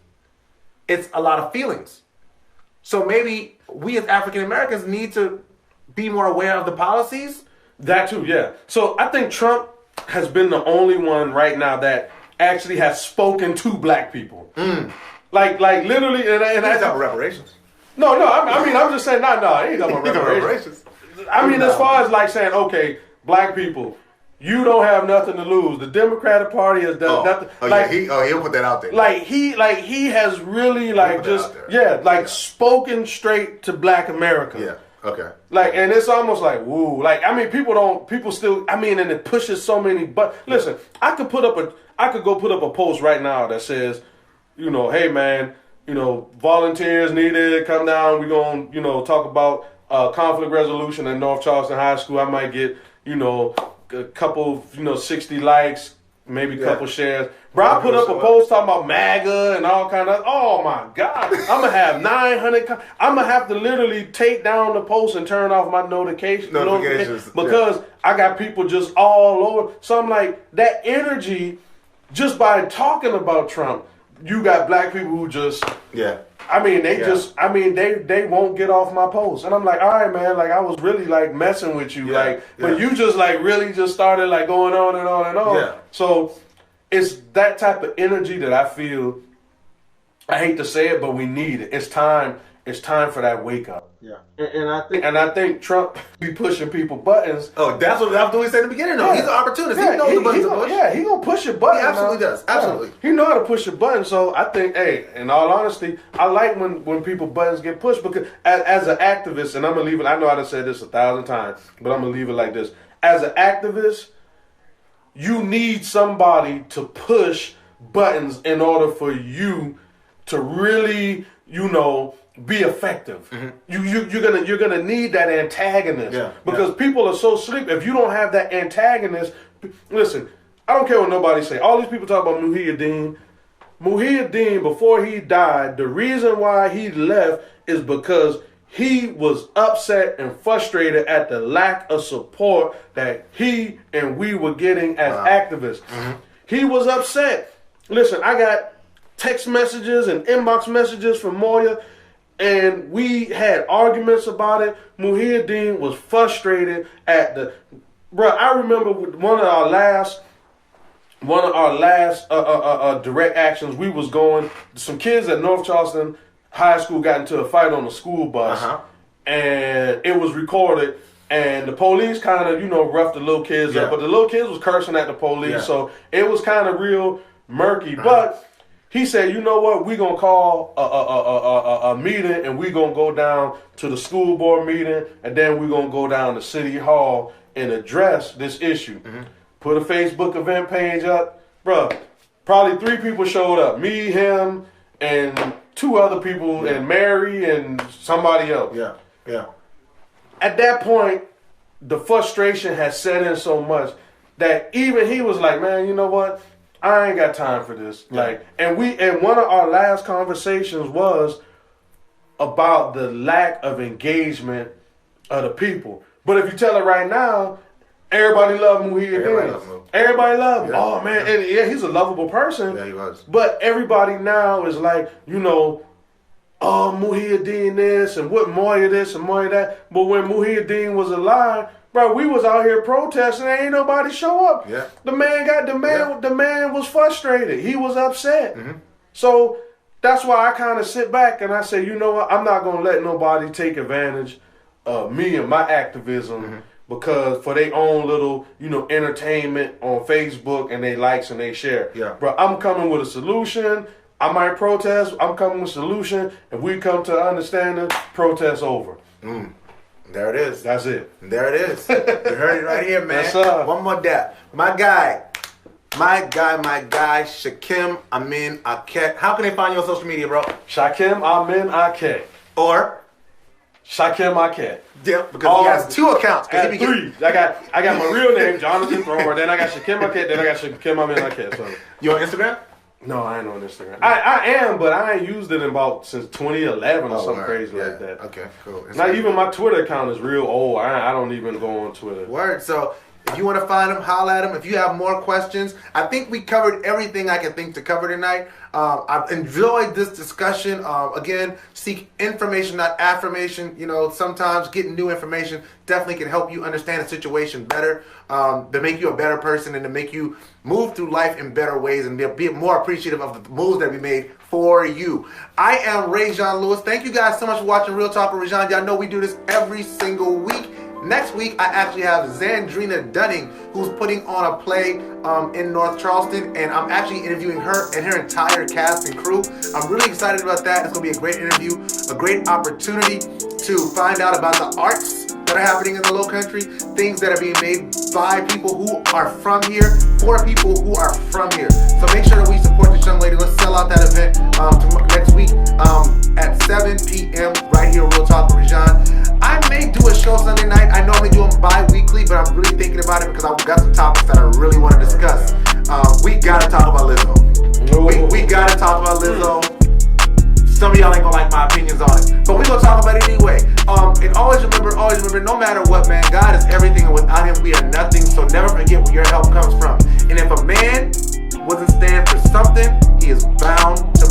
It's a lot of feelings. So maybe we as African Americans need to be more aware of the policies. That too, yeah. So I think Trump has been the only one right now that actually has spoken to black people. Like literally, and He's talking about reparations. No, I mean, I'm just saying, no, he ain't talking about reparations. I mean, as far as like saying, okay, black people, you don't have nothing to lose. The Democratic Party has done nothing. He'll put that out there. Like he has really like just spoken straight to Black America. Yeah. Okay. Like, and it's almost like woo. Like, I mean, people still. I mean, and it pushes so many. But listen, I could go put up a post right now that says, you know, hey man, you know, volunteers needed. Come down. We're gonna, you know, talk about conflict resolution at North Charleston High School. I might get, you know, a couple, 60 likes, maybe a couple shares. Bro, I put up a post talking about MAGA and all kind of, oh my God. I'm going to have 900, I'm going to have to literally take down the post and turn off my notifications because I got people just all over. So I'm like, that energy, just by talking about Trump, you got black people who just, I mean, they won't get off my post. And I'm like, all right, man, like I was really like messing with you. But you just like really just started like going on and on and on. Yeah. So it's that type of energy that I feel, I hate to say it, but we need it. It's time for that wake up. Yeah. And I think Trump be pushing people buttons. Oh, that's what we said in the beginning though. He's an opportunist. He knows the buttons to push. Yeah, he gonna push your button. He absolutely does. Absolutely. Yeah. He know how to push your button. So I think, hey, in all honesty, I like when people buttons get pushed because as an activist, and I'm gonna leave it, I know I've said this 1,000 times, but I'm gonna leave it like this. As an activist, you need somebody to push buttons in order for you to really, be effective. You're gonna need that antagonist because people are so sleep. If you don't have that antagonist, listen. I don't care what nobody say. All these people talk about Muhyiddin. Muhyiddin, before he died, the reason why he left is because he was upset and frustrated at the lack of support that he and we were getting as activists. He was upset. Listen, I got text messages and inbox messages from Moya, and we had arguments about it. Muhyiddin was frustrated at the... Bro, I remember one of our last direct actions, we was going... Some kids at North Charleston High School got into a fight on the school bus, and it was recorded, and the police kind of, roughed the little kids up, but the little kids was cursing at the police, so it was kind of real murky, but... He said, you know what, we're going to call a meeting and we're going to go down to the school board meeting and then we're going to go down to City Hall and address this issue. Put a Facebook event page up. Bruh, probably 3 people showed up. Me, him, and 2 other people and Mary and somebody else. Yeah. At that point, the frustration has set in so much that even he was like, man, you know what? I ain't got time for this. And one of our last conversations was about the lack of engagement of the people. But if you tell it right now, everybody love Muhyiddin. Everybody love him. Oh man, and he's a lovable person. Yeah, he was. But everybody now is like, oh, Muhyiddin this and what Moya this and Moya that. But when Muhyiddin was alive, bro, we was out here protesting and ain't nobody show up. Yeah. The man was frustrated. He was upset. So that's why I kind of sit back and I say, you know what, I'm not gonna let nobody take advantage of me and my activism because for their own little, entertainment on Facebook and they likes and they share. Yeah. Bro, I'm coming with a solution. I might protest. I'm coming with a solution. If we come to understanding, protest over. There it is. That's it. There it is. You heard it right here, man. Yes, sir. One more dap. My guy, Shakem Amin Akhet. How can they find you on social media, bro? Shakem Amin Akhet. Or Shakem Akhet. yeah, because he has 2 accounts. I got 3. I got my real name, Jonathan Thrower. Then I got Shakem Akhet. Then I got Shakem Amin Akhet. So. You on Instagram? No, I ain't on Instagram. I am, but I ain't used it in since 2011 or something crazy like that. Okay, cool. Not even my Twitter account is real old. I don't even go on Twitter. Word. So if you want to find him, holla at him. If you have more questions, I think we covered everything I can think to cover tonight. I've enjoyed this discussion. Again, seek information, not affirmation. Sometimes getting new information definitely can help you understand a situation better, to make you a better person and to make you move through life in better ways and be more appreciative of the moves that we made for you. I am Ray Jean Lewis. Thank you guys so much for watching Real Talk with Rajon. Y'all know we do this every single week. Next week, I actually have Zandrina Dunning, who's putting on a play in North Charleston, and I'm actually interviewing her and her entire cast and crew. I'm really excited about that. It's going to be a great interview, a great opportunity to find out about the arts that are happening in the Low Country, things that are being made by people who are from here, for people who are from here. So make sure that we support this young lady. Let's sell out that event next week at 7 p.m. right here on Real Talk with Rajon. I may do a show Sunday night. I normally do them bi-weekly, but I'm really thinking about it because I've got some topics that I really want to discuss. We gotta talk about Lizzo. We gotta talk about Lizzo. Some of y'all ain't gonna like my opinions on it, but we gonna talk about it anyway. And always remember, no matter what, man, God is everything, and without Him, we are nothing. So never forget where your help comes from. And if a man wasn't stand for something, he is bound to